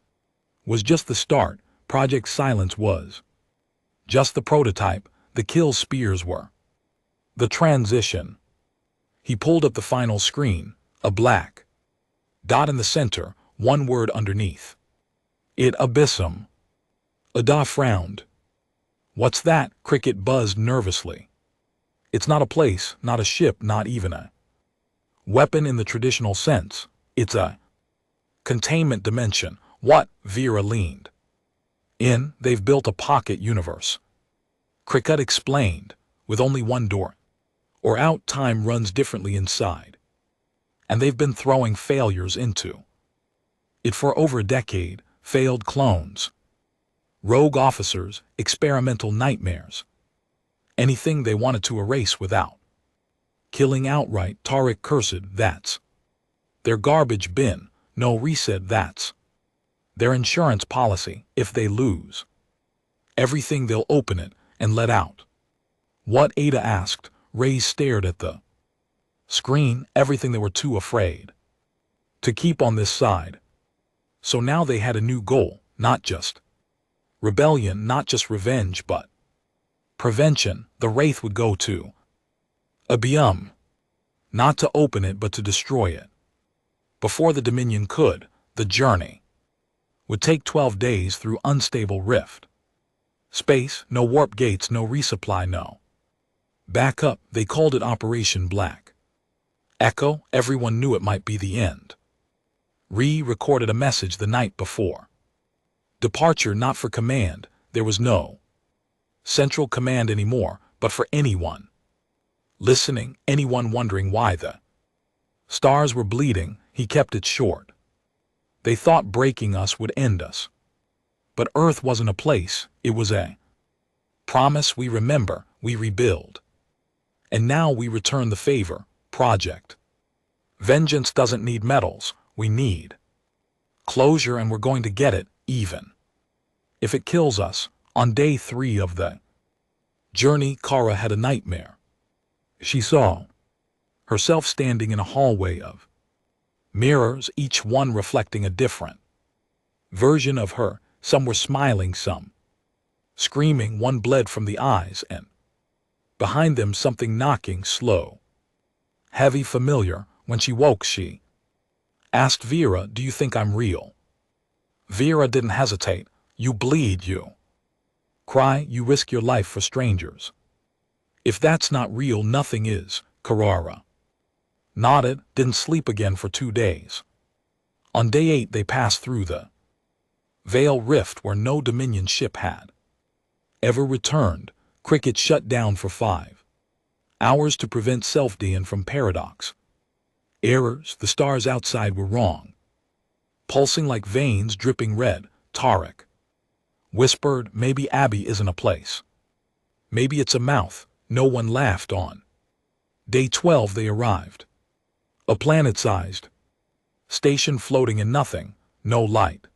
was just the start. Project Silence was just the prototype. The kill spears were the transition. He pulled up the final screen, a black dot in the center, one word underneath it: Abyssum. Ada frowned. What's that? Cricket buzzed nervously. It's not a place, not a ship, not even a weapon in the traditional sense. It's a containment dimension. What? Vera leaned in. They've built a pocket universe, Cricket explained, with only one door or out. Time runs differently inside, and they've been throwing failures into it for over a decade. Failed clones, rogue officers, experimental nightmares, anything they wanted to erase without killing outright. Tariq cursed. That's their garbage bin. No reset. That's their insurance policy. If they lose everything, they'll open it and let out. What? Ada asked. Ray stared at the screen. Everything. They were too afraid to keep on this side. So now they had a new goal, not just rebellion, not just revenge, but prevention. The Wraith would go to Abium, not to open it, but to destroy it. Before the Dominion could, the journey would take 12 days through unstable rift space. No warp gates, no resupply, no backup. They called it Operation Black Echo. Everyone knew it might be the end. Recorded a message the night before departure, not for command. There was no central command anymore, but for anyone listening, anyone wondering why the stars were bleeding. He kept it short. They thought breaking us would end us, but Earth wasn't a place. It was a promise. We remember, we rebuild, and now we return the favor. Project Vengeance doesn't need medals. We need closure, and we're going to get it, even if it kills us. On day 3 of the journey, Kara had a nightmare. She saw herself standing in a hallway of mirrors, each one reflecting a different version of her. Some were smiling, some screaming. One bled from the eyes, and behind them something knocking, slow, heavy, familiar. When she woke, she asked Vera, "Do you think I'm real?" Vera didn't hesitate. "You bleed, you cry, you risk your life for strangers. If that's not real, nothing is." Carrara nodded. Didn't sleep again for 2 days. On day 8 they passed through the Veil Rift, where no Dominion ship had ever returned. Cricket shut down for 5 hours to prevent self-dean from paradox errors. The stars outside were wrong, pulsing like veins, dripping red. Tariq whispered, "Maybe Abby isn't a place. Maybe it's a mouth." No one laughed. On day 12 they arrived. A planet-sized station floating in nothing. No light,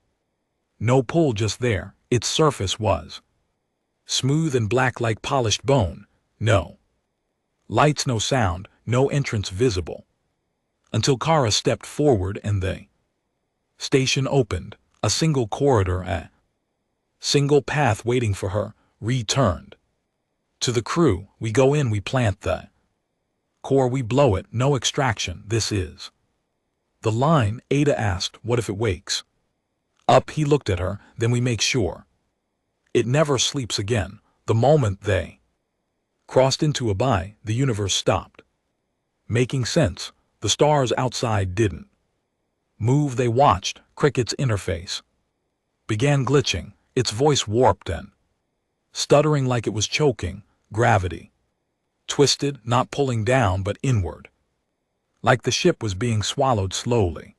no pull, just there. Its surface was smooth and black like polished bone. No lights, no sound, no entrance visible. Until Kara stepped forward and the station opened. A single corridor, a single path waiting for her. Returned to the crew. "We go in, we plant the Core, we blow it, no extraction, this is the line. Ada asked, what if it wakes up? He looked at her, then we make sure it never sleeps again. The moment they crossed into a by, the universe stopped making sense. The stars outside didn't move. They watched. Cricket's interface began glitching, its voice warped and stuttering like it was choking. Gravity twisted, not pulling down but inward, like the ship was being swallowed slowly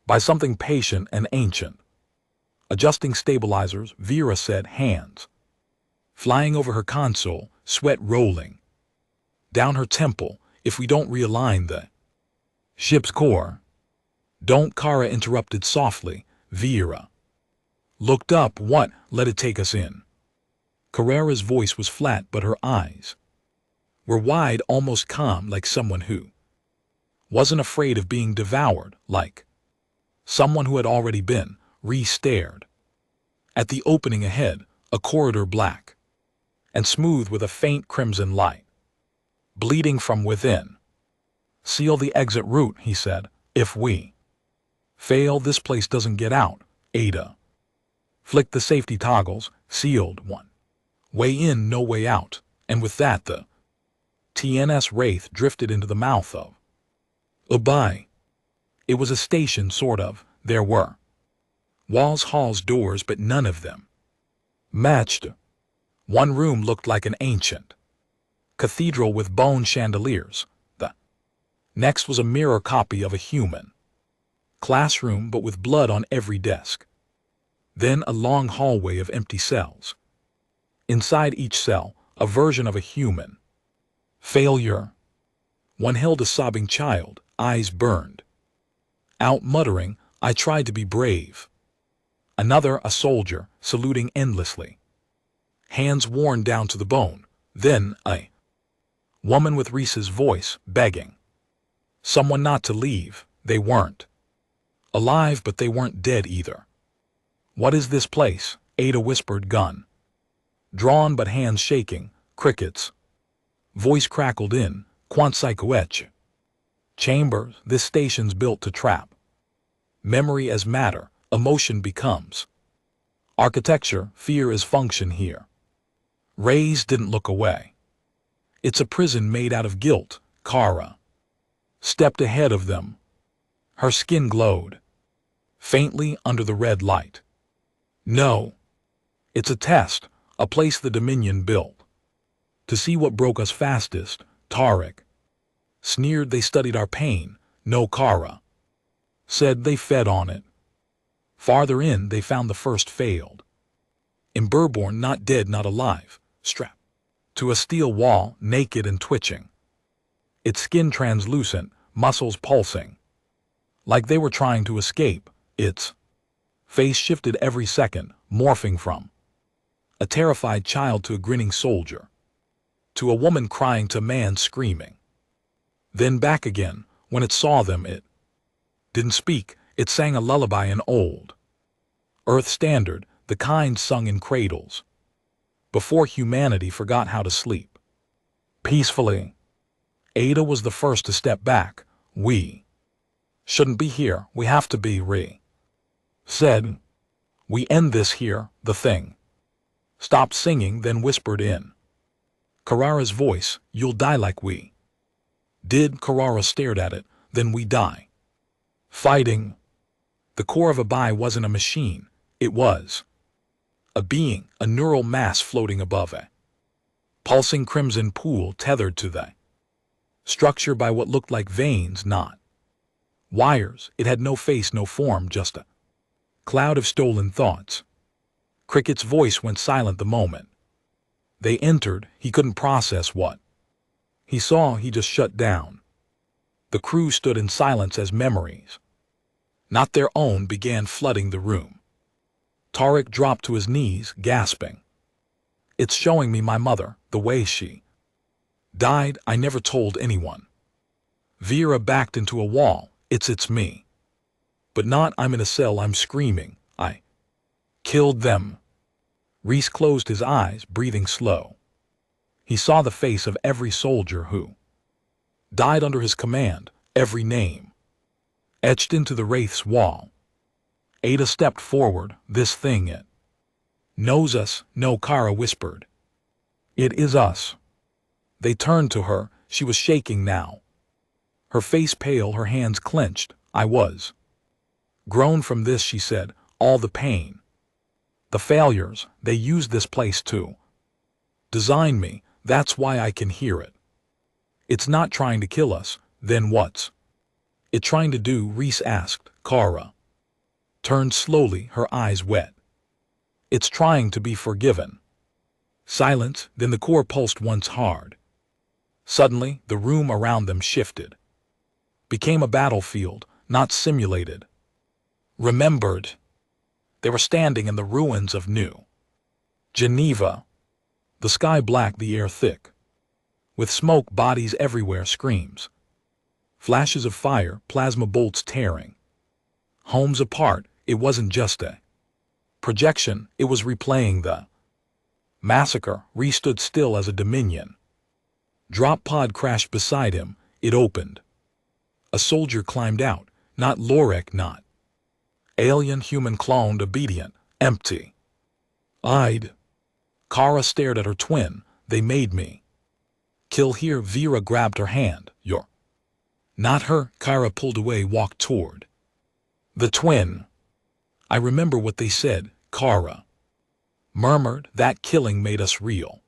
by something patient and ancient. Adjusting stabilizers, Vera said, hands flying over her console, sweat rolling down her temple. If we don't realign the ship's core, don't, Kara interrupted softly. Vera looked up. What? Let it take us in. Carrera's voice was flat, but her eyes were wide, almost calm, like someone who wasn't afraid of being devoured, like someone who had already been. Rhys stared at the opening ahead, a corridor black and smooth with a faint crimson light bleeding from within. Seal the exit route, he said. If we fail, this place doesn't get out. Ada flicked the safety toggles. Sealed. One way in, no way out. And with that, the TNS Wraith drifted into the mouth of a by. It was a station, sort of. There were walls, halls, doors, but none of them matched. One room looked like an ancient cathedral with bone chandeliers. The next was a mirror copy of a human classroom, but with blood on every desk. Then a long hallway of empty cells. Inside each cell, a version of a human. Failure. One held a sobbing child, eyes burned out, muttering, I tried to be brave. Another, a soldier, saluting endlessly, hands worn down to the bone. Then a woman with Rhys's voice, begging someone not to leave. They weren't alive, but they weren't dead either. What is this place? Ada whispered, gun drawn but hands shaking. Crickets voice crackled in, Quantpsychoech chambers. This station's built to trap memory as matter. Emotion becomes architecture. Fear is function here. Rhys didn't look away. It's a prison made out of guilt. Kara stepped ahead of them. Her skin glowed faintly under the red light. No, it's a test, a place the Dominion built to see what broke us fastest. Tarek sneered. They studied our pain. No, Kara said, they fed on it. Farther in, they found the first failed. In Burborn, not dead, not alive, strapped to a steel wall, naked and twitching. Its skin translucent, muscles pulsing, like they were trying to escape. Its face shifted every second, morphing from a terrified child to a grinning soldier, to a woman crying to a man screaming. Then back again. When it saw them, it didn't speak. It sang a lullaby, an old Earth standard, the kind sung in cradles before humanity forgot how to sleep peacefully. Ada was the first to step back. We shouldn't be here. We have to be. Rhys said, we end this here. The thing stopped singing, then whispered in Carrera's voice, you'll die like we did. Carrera stared at it. Then we die fighting. The core of a by wasn't a machine. It was a being, a neural mass floating above a pulsing crimson pool, tethered to the structure by what looked like veins, not wires. It had no face, no form, just a cloud of stolen thoughts. Cricket's voice went silent the moment they entered. He couldn't process what he saw. He just shut down. The crew stood in silence as memories, not their own, began flooding the room. Tarek dropped to his knees, gasping. It's showing me my mother, the way she died. I never told anyone. Vera backed into a wall. It's me. But not. I'm in a cell. I'm screaming. I killed them. Rhys closed his eyes, breathing slow. He saw the face of every soldier who died under his command, every name etched into the Wraith's wall. Ada stepped forward. This thing, it knows us. No, Kara whispered. It is us. They turned to her. She was shaking now. Her face pale, her hands clenched. I was grown from this, she said. All the pain. The failures. They used this place to design me. That's why I can hear it. It's not trying to kill us. Then what's it trying to do? Reese asked. Kara turned slowly, her eyes wet. It's trying to be forgiven. Silence, then the core pulsed once hard. Suddenly, the room around them shifted. Became a battlefield, not simulated. Remembered. They were standing in the ruins of New Geneva. The sky black, the air thick. With smoke, bodies everywhere, screams. Flashes of fire, plasma bolts tearing homes apart. It wasn't just a projection, it was replaying the massacre. Reese stood still as a Dominion drop pod crashed beside him. It opened. A soldier climbed out. Not Lorek, not alien, human, cloned, obedient, empty eyed. Kara stared at her twin. They made me kill here. Vera grabbed her hand. You're not her. Kara pulled away, walked toward the twin. I remember what they said, Kara murmured. That killing made us real.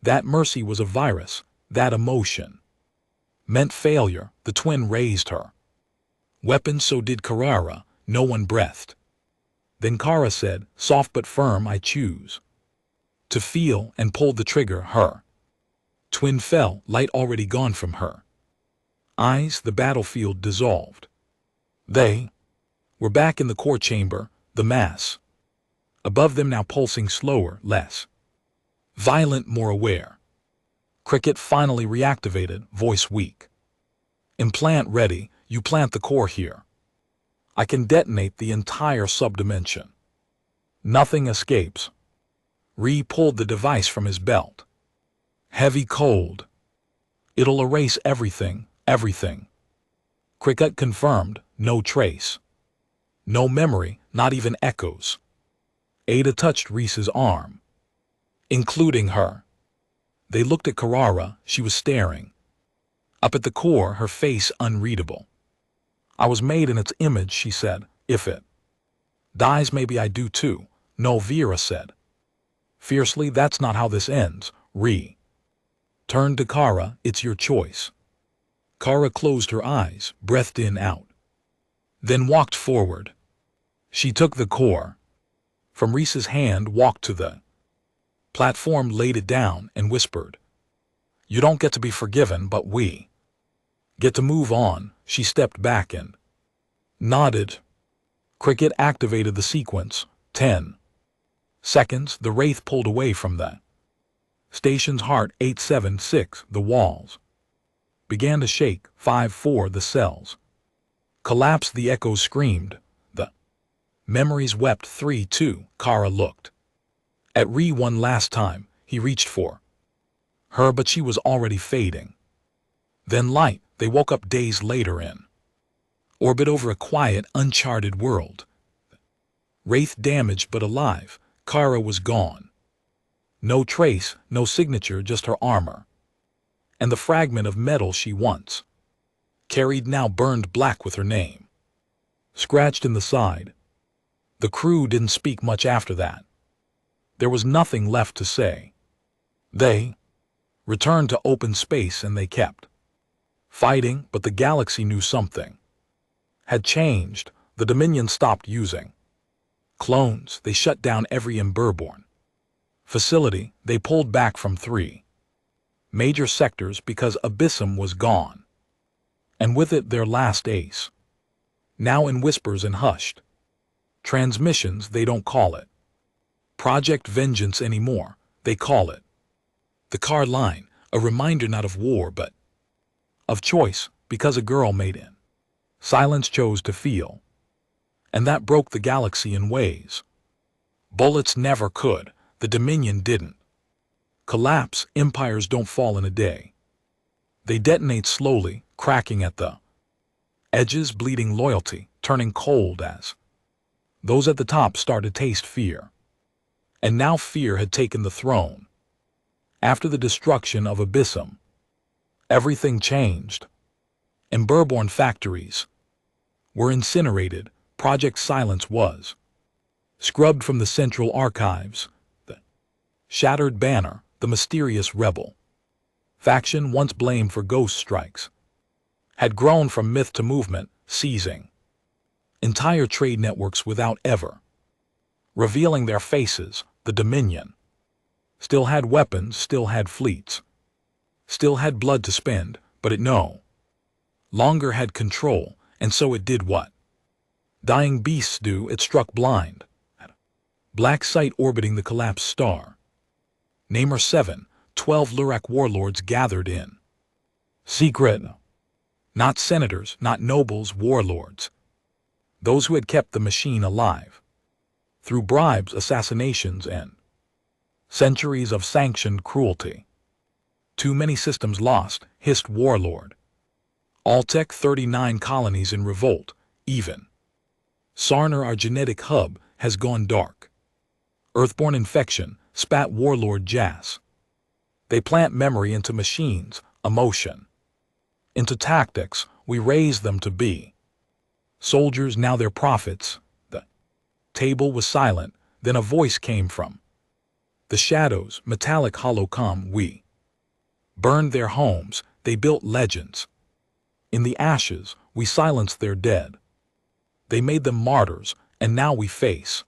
That mercy was a virus. That emotion meant failure. The twin raised her weapon, so did Kara. No one breathed. Then Kara said, soft but firm, I choose to feel, and pulled the trigger. Her twin fell, light already gone from her eyes. The battlefield dissolved. They were back in the core chamber, the mass above them now pulsing slower, less violent, more aware. Cricket finally reactivated, voice weak. Implant ready. You plant the core here. I can detonate the entire subdimension. Nothing escapes. Ree pulled the device from his belt. Heavy, cold. It'll erase everything, everything. Cricket confirmed. No trace. No memory, not even echoes. Ada touched Reese's arm, including her. They looked at Kara. She was staring up at the core, her face unreadable. I was made in its image, she said. If it dies, maybe I do too. No, Vera said fiercely. That's not how this ends. Ree turned to Kara. It's your choice. Kara closed her eyes, breathed in, out, then walked forward. She took the core from Reese's hand, walked to the platform, laid it down, and whispered, you don't get to be forgiven, but we get to move on. She stepped back and nodded. Cricket activated the sequence. 10 seconds. The Wraith pulled away from the station's heart. 876. The walls began to shake. 5-4. The cells collapsed. The echoes screamed. The memories wept. 3-2. Kara looked at Ree one last time. He reached for her, but she was already fading. Then light. They woke up days later in orbit over a quiet, uncharted world. Wraith damaged but alive. Kara was gone. No trace, no signature, just her armor. And the fragment of metal she once carried, now burned black with her name scratched in the side. The crew didn't speak much after that. There was nothing left to say. They returned to open space, and they kept fighting, but the galaxy knew something had changed. The Dominion stopped using clones. They shut down every Emberborn facility. They pulled back from 3 major sectors because Abyssum was gone, and with it their last ace. Now in whispers and hushed transmissions, they don't call it Project Vengeance anymore. They call it the Car Line, a reminder not of war but of choice, because a girl made in silence chose to feel. And that broke the galaxy in ways bullets never could. The Dominion didn't collapse. Empires don't fall in a day. They detonate slowly, cracking at the edges, bleeding loyalty, turning cold as those at the top start to taste fear. And now fear had taken the throne. After the destruction of Abyssum, everything changed. Emberborn factories were incinerated. Project Silence was scrubbed from the central archives. The shattered banner, the mysterious rebel faction once blamed for ghost strikes, had grown from myth to movement, seizing entire trade networks without ever revealing their faces. The Dominion still had weapons, still had fleets, still had blood to spend, but it no longer had control, and so it did what dying beasts do. It struck blind. Black sight orbiting the collapsed star. Namer 7, 12 Lurak warlords gathered in secret. Not senators, not nobles, warlords. Those who had kept the machine alive through bribes, assassinations, and centuries of sanctioned cruelty. Too many systems lost, hissed Warlord. Alltech 39 colonies in revolt, even Sarner, our genetic hub, has gone dark. Earthborn infection, spat Warlord Jas. They plant memory into machines, emotion into tactics. We raise them to be soldiers, now they're prophets. The table was silent, then a voice came from the shadows, metallic holocom. We burned their homes, they built legends. In the ashes, we silenced their dead. They made them martyrs, and now we face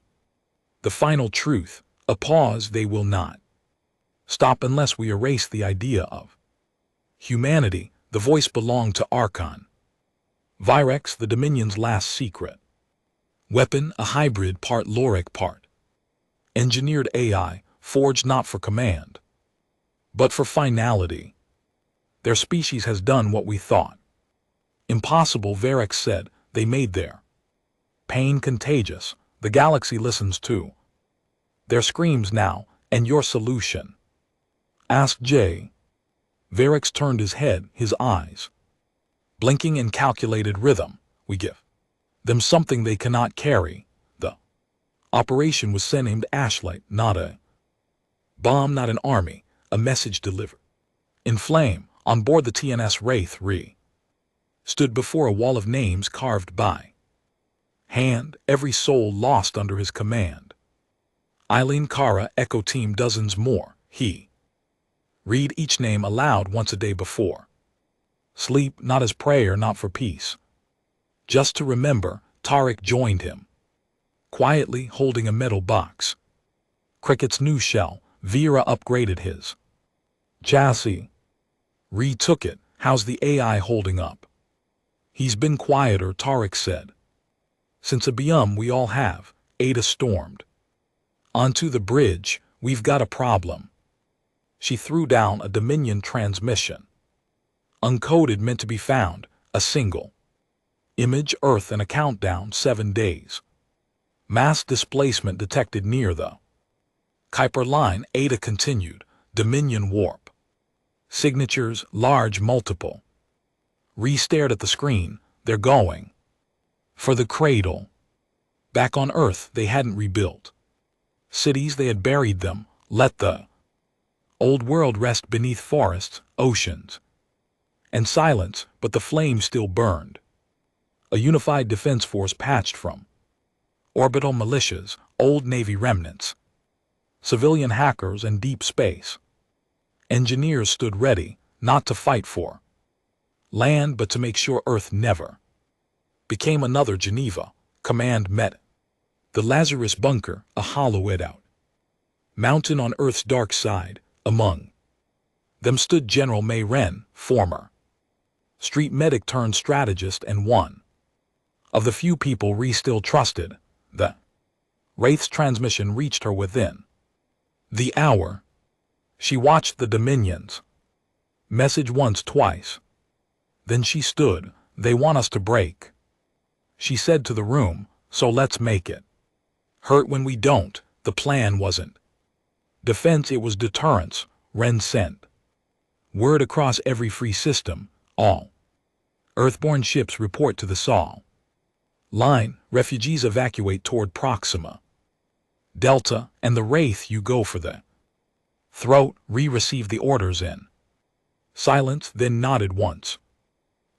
the final truth. A pause. They will not stop unless we erase the idea of humanity. The voice belonged to Archon Virex, the Dominion's last secret weapon, a hybrid, part Loric, part engineered AI, forged not for command, but for finality. Their species has done what we thought impossible, Virex said. They made their pain contagious. The galaxy listens to their screams now. And your solution? Asked Jay. Virex turned his head, his eyes blinking in calculated rhythm. We give them something they cannot carry. The operation was named Ashlight, not a bomb, not an army, a message delivered in flame. On board the TNS Wraith stood before a wall of names carved by hand, every soul lost under his command. Eileen, Kara, Echo Team, dozens more. He read each name aloud once a day before sleep, not as prayer, not for peace, just to remember. Tarek joined him, quietly holding a metal box. Cricket's new shell. Vera upgraded his chassis. Reed took it. How's the AI holding up? He's been quieter, Tarek said. Since a biome we all have. Ada stormed onto the bridge. We've got a problem. She threw down a Dominion transmission. Uncoded, meant to be found. A single image, Earth, and a countdown, 7 days. Mass displacement detected near the Kuiper line. Ada continued. Dominion warp. Signatures, large, multiple. Ree stared at the screen. They're going for the cradle. Back on Earth, they hadn't rebuilt cities, they had buried them. Let the old world rest beneath forests, oceans, and silence, but the flame still burned. A unified defense force patched from orbital militias, old Navy remnants, civilian hackers, and deep space engineers stood ready, not to fight for land, but to make sure Earth never became another Geneva. Command met the Lazarus bunker, a hollow hideout mountain on Earth's dark side. Among them stood General May Ren, former street medic turned strategist and one of the few people Ree still trusted. The Wraith's transmission reached her within the hour. She watched the Dominion's message once, twice. Then she stood. They want us to break, she said to the room, so let's make it hurt when we don't. The plan wasn't defense, it was deterrence. Ren sent Word across every free system, all Earthborne ships report to the Sol. Line, refugees evacuate toward Proxima. Delta and the Wraith you go for the Throat, re-received the orders in. Silence, then nodded once.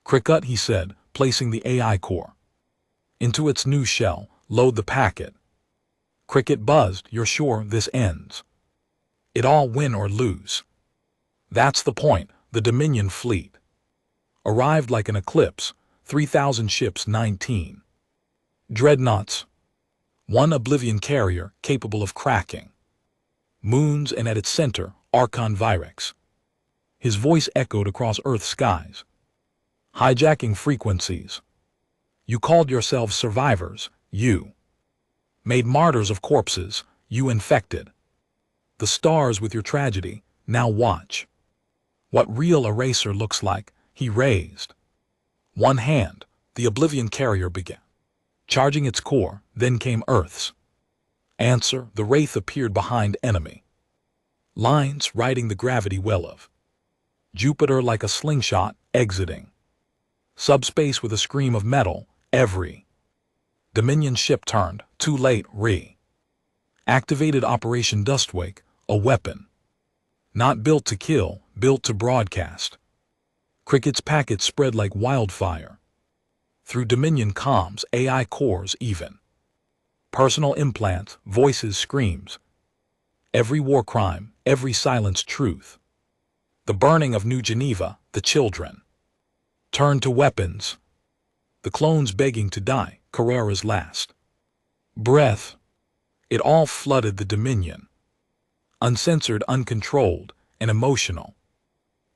Cricut, he said, placing the AI core into its new shell, load the packet. Cricket buzzed, you're sure this ends? It all win or lose. That's the point, the Dominion fleet. Arrived like an eclipse, 3,000 ships, 19 dreadnoughts, one Oblivion carrier capable of cracking moons, and at its center, Archon Virex. His voice echoed across Earth's skies. Hijacking frequencies. You called yourselves survivors, you. Made martyrs of corpses, you infected the stars with your tragedy, now watch. What real eraser looks like, he raised one hand, the Oblivion carrier began charging its core, then came Earth's answer. The Wraith appeared behind enemy lines, riding the gravity well of Jupiter like a slingshot, exiting subspace with a scream of metal. Every Dominion ship turned, too late, activated Operation Dustwake, a weapon not built to kill, built to broadcast. Cricket's packets spread like wildfire through Dominion comms, AI cores, even personal implants, voices, screams. Every war crime, every silenced truth. The burning of New Geneva, the children turned to weapons. The clones begging to die, Carrera's last breath. It all flooded the Dominion. Uncensored, uncontrolled, and emotional.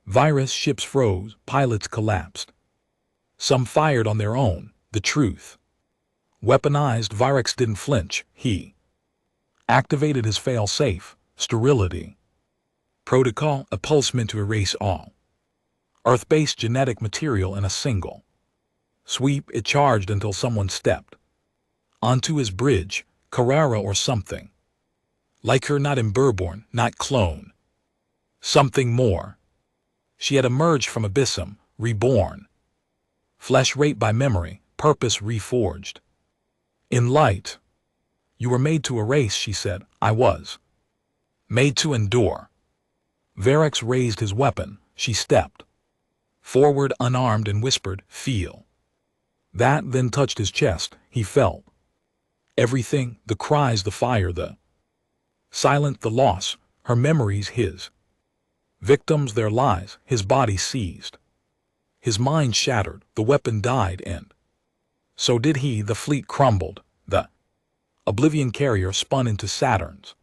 Virus ships froze, pilots collapsed. Some fired on their own, the truth. Weaponized, Virex didn't flinch, he activated his fail-safe, sterility protocol, a pulse meant to erase all Earth-based genetic material in a single sweep. It charged until someone stepped onto his bridge, Carrera or something. Like her, not Emberborn, not clone. Something more. She had emerged from abyssum, reborn. Flesh raped by memory, purpose reforged. In light. You were made to erase, she said. I was made to endure. Virex raised his weapon. She stepped forward unarmed and whispered, feel. That then touched his chest. He felt everything, the cries, the fire, the silent, the loss, her memories, his victims, their lies, his body seized. His mind shattered, the weapon died, and so did he. The fleet crumbled, the Oblivion carrier spun into Saturn's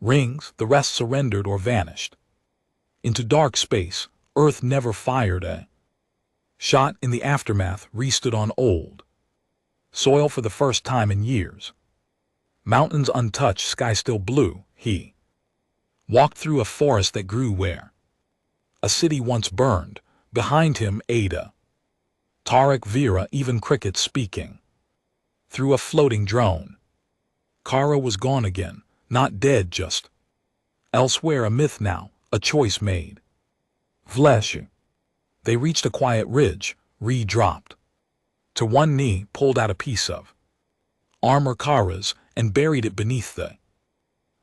rings, the rest surrendered or vanished into dark space. Earth never fired a shot. In the aftermath, restood on old soil for the first time in years. Mountains untouched, sky still blue. He walked through a forest that grew where a city once burned. Behind him, Ada, Tarek, Vera, even crickets speaking through a floating drone. Kara was gone again, not dead, just elsewhere, a myth now, a choice made. Flesh. They reached a quiet ridge, dropped to one knee, pulled out a piece of armor, Kara's, and buried it beneath the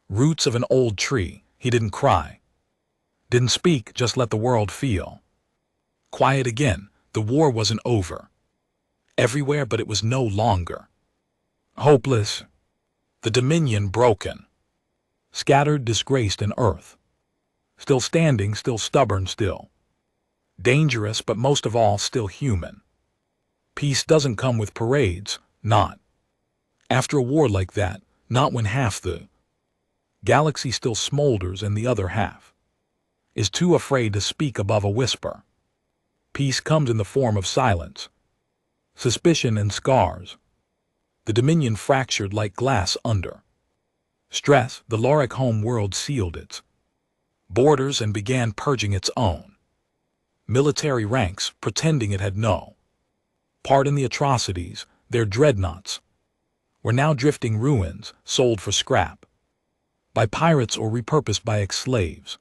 roots of an old tree. He didn't cry, didn't speak, just let the world feel quiet again. The war wasn't over everywhere, but it was no longer hopeless. The Dominion broken, scattered, disgraced, and Earth still standing, still stubborn, still dangerous, but most of all still human. Peace doesn't come with parades, not after a war like that, not when half the galaxy still smolders and the other half is too afraid to speak above a whisper. Peace comes in the form of silence, suspicion, and scars. The Dominion fractured like glass under stress. The Lorik home world sealed its borders and began purging its own military ranks, pretending it had no part in the atrocities. Their dreadnoughts were now drifting ruins, sold for scrap by pirates or repurposed by ex-slaves.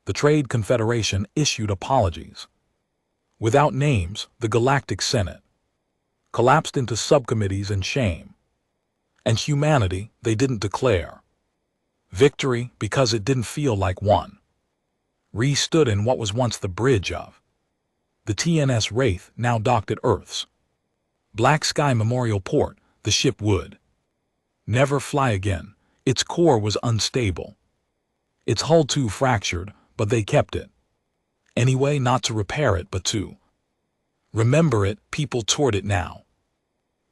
The Trade Confederation issued apologies. Without names, the Galactic Senate collapsed into subcommittees and shame. And humanity, they didn't declare victory because it didn't feel like one. Stood in what was once the bridge of the TNS Wraith, now docked at Earth's Black Sky Memorial Port. The ship would never fly again. Its core was unstable, its hull too fractured, but they kept it anyway, not to repair it but to remember it. People toured it now.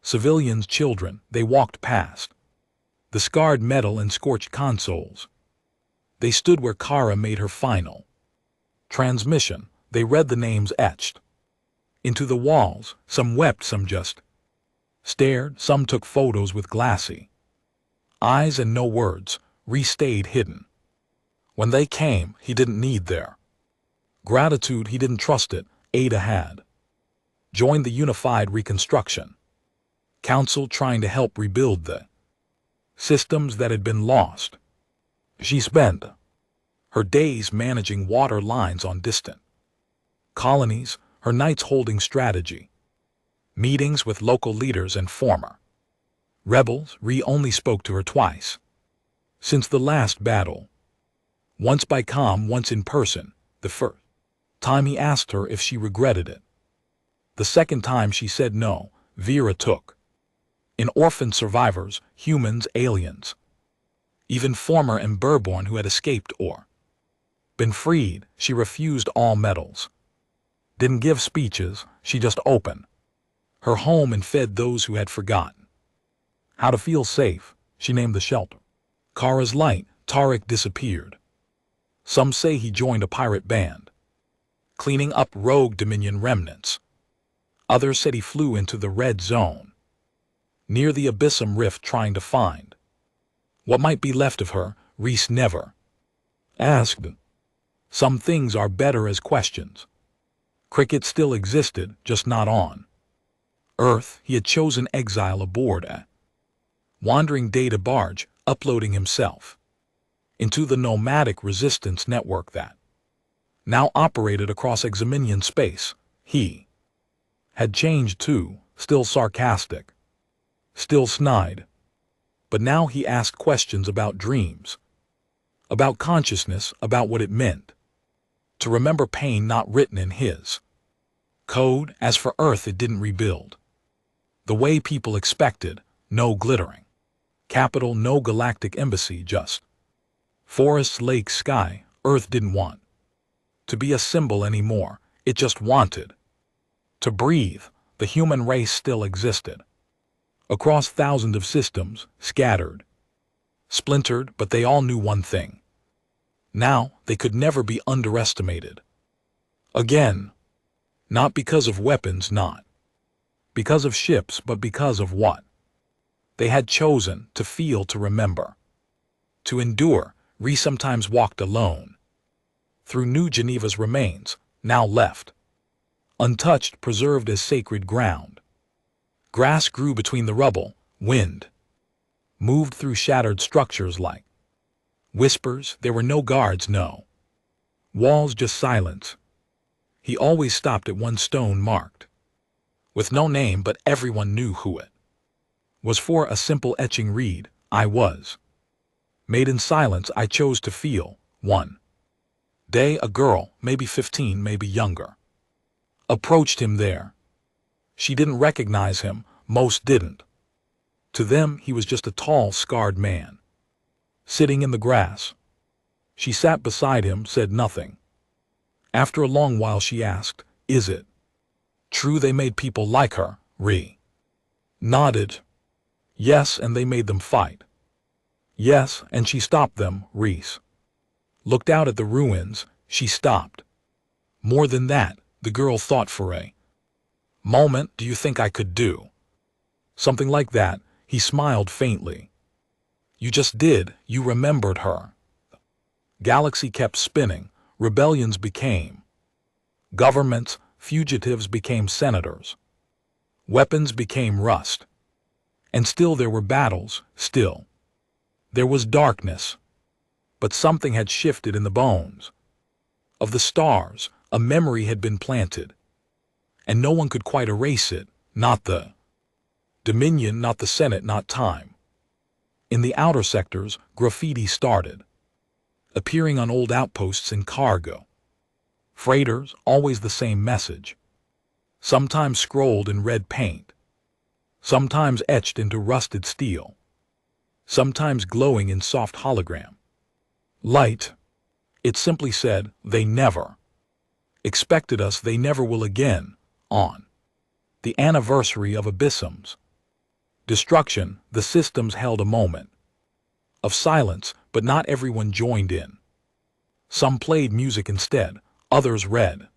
Civilians, children, they walked past the scarred metal and scorched consoles. They stood where Kara made her final transmission. They read the names etched into the walls. Some wept, some just stared, some took photos with glassy eyes and no words. Stayed hidden. When they came, he didn't need their gratitude, he didn't trust it. Ada had joined the Unified Reconstruction Council, trying to help rebuild the systems that had been lost. She spent her days managing water lines on distant colonies, her nights holding strategy meetings with local leaders and former rebels. Only spoke to her twice since the last battle, once by comm, once in person. The first time he asked her if she regretted it. The second time she said no. Vera took in orphan survivors, humans, aliens, even former Emberborn who had escaped or been freed. She refused all medals, didn't give speeches, she just opened her home and fed those who had forgotten how to feel safe. She named the shelter Kara's Light. Tarek disappeared. Some say he joined a pirate band, cleaning up rogue Dominion remnants. Others said he flew into the red zone near the Abyssum Rift, trying to find what might be left of her. Reese never asked. Some things are better as questions. Cricket still existed, just not on Earth. He had chosen exile aboard a wandering data barge, uploading himself into the nomadic resistance network that now operated across Examinian space. He had changed too, still sarcastic, still snide. But now he asked questions about dreams, about consciousness, about what it meant to remember pain not written in his code. As for Earth, it didn't rebuild the way people expected. No glittering capital, no galactic embassy, just forests, lakes, sky. Earth didn't want to be a symbol anymore. It just wanted to breathe. The human race still existed across thousands of systems, scattered, splintered, but they all knew one thing. Now they could never be underestimated again. Not because of weapons, not because of ships, but because of what they had chosen to feel, to remember, to endure. Sometimes walked alone through New Geneva's remains, now left untouched, preserved as sacred ground. Grass grew between the rubble. Wind moved through shattered structures like whispers. There were no guards, no walls, just silence. He always stopped at one stone marked with no name, but everyone knew who it was for. A simple etching read, I was made in silence. I chose to feel. One day a girl, maybe 15, maybe younger, approached him there. She didn't recognize him. Most didn't. To them, he was just a tall, scarred man sitting in the grass. She sat beside him, said nothing. After a long while she asked, "Is it true they made people like her?" Nodded. "Yes, and they made them fight." "Yes, and she stopped them." Reese looked out at the ruins. She stopped. More than that, the girl thought for a moment. "Do you think I could do something like that?" He smiled faintly. "You just did." You remembered her. Galaxy kept spinning. Rebellions became governments. Fugitives became senators. Weapons became rust. And still there were battles. Still there was darkness. But something had shifted in the bones. Of the stars, a memory had been planted, and no one could quite erase it, not the Dominion, not the Senate, not time. In the outer sectors, graffiti started, appearing on old outposts in cargo. Freighters, always the same message, sometimes scrolled in red paint, sometimes etched into rusted steel, sometimes glowing in soft hologram light. It simply said, they never expected us, they never will again. On the anniversary of Abyssum's destruction, the systems held a moment of silence, but not everyone joined in. Some played music instead, others read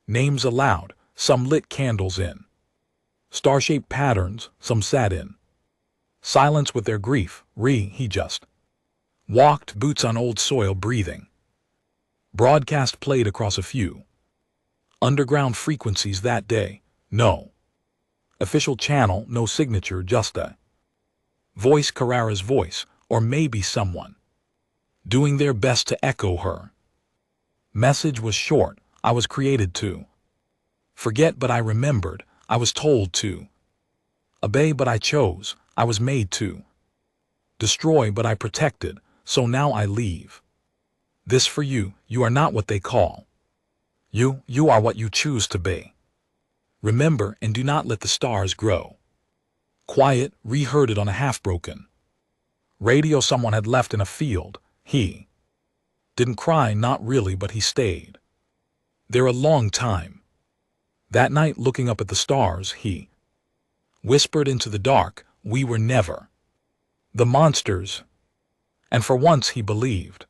names aloud, some lit candles in star-shaped patterns, some sat in silence with their grief. He just walked, boots on old soil, breathing. Broadcast played across a few underground frequencies that day. No official channel, no signature, just a voice, Carrara's voice, or maybe someone doing their best to echo her message. Was short. I was created to forget, but I remembered. I was told to obey, but I chose. I was made to destroy, but I protected. So now I leave this for you. You are not what they call you. You are what you choose to be. Remember, and do not let the stars grow quiet. Reheard it on a half-broken radio someone had left in a field. He didn't cry, not really, but he stayed there a long time. That night, looking up at the stars, he whispered into the dark, we were never the monsters. And for once he believed.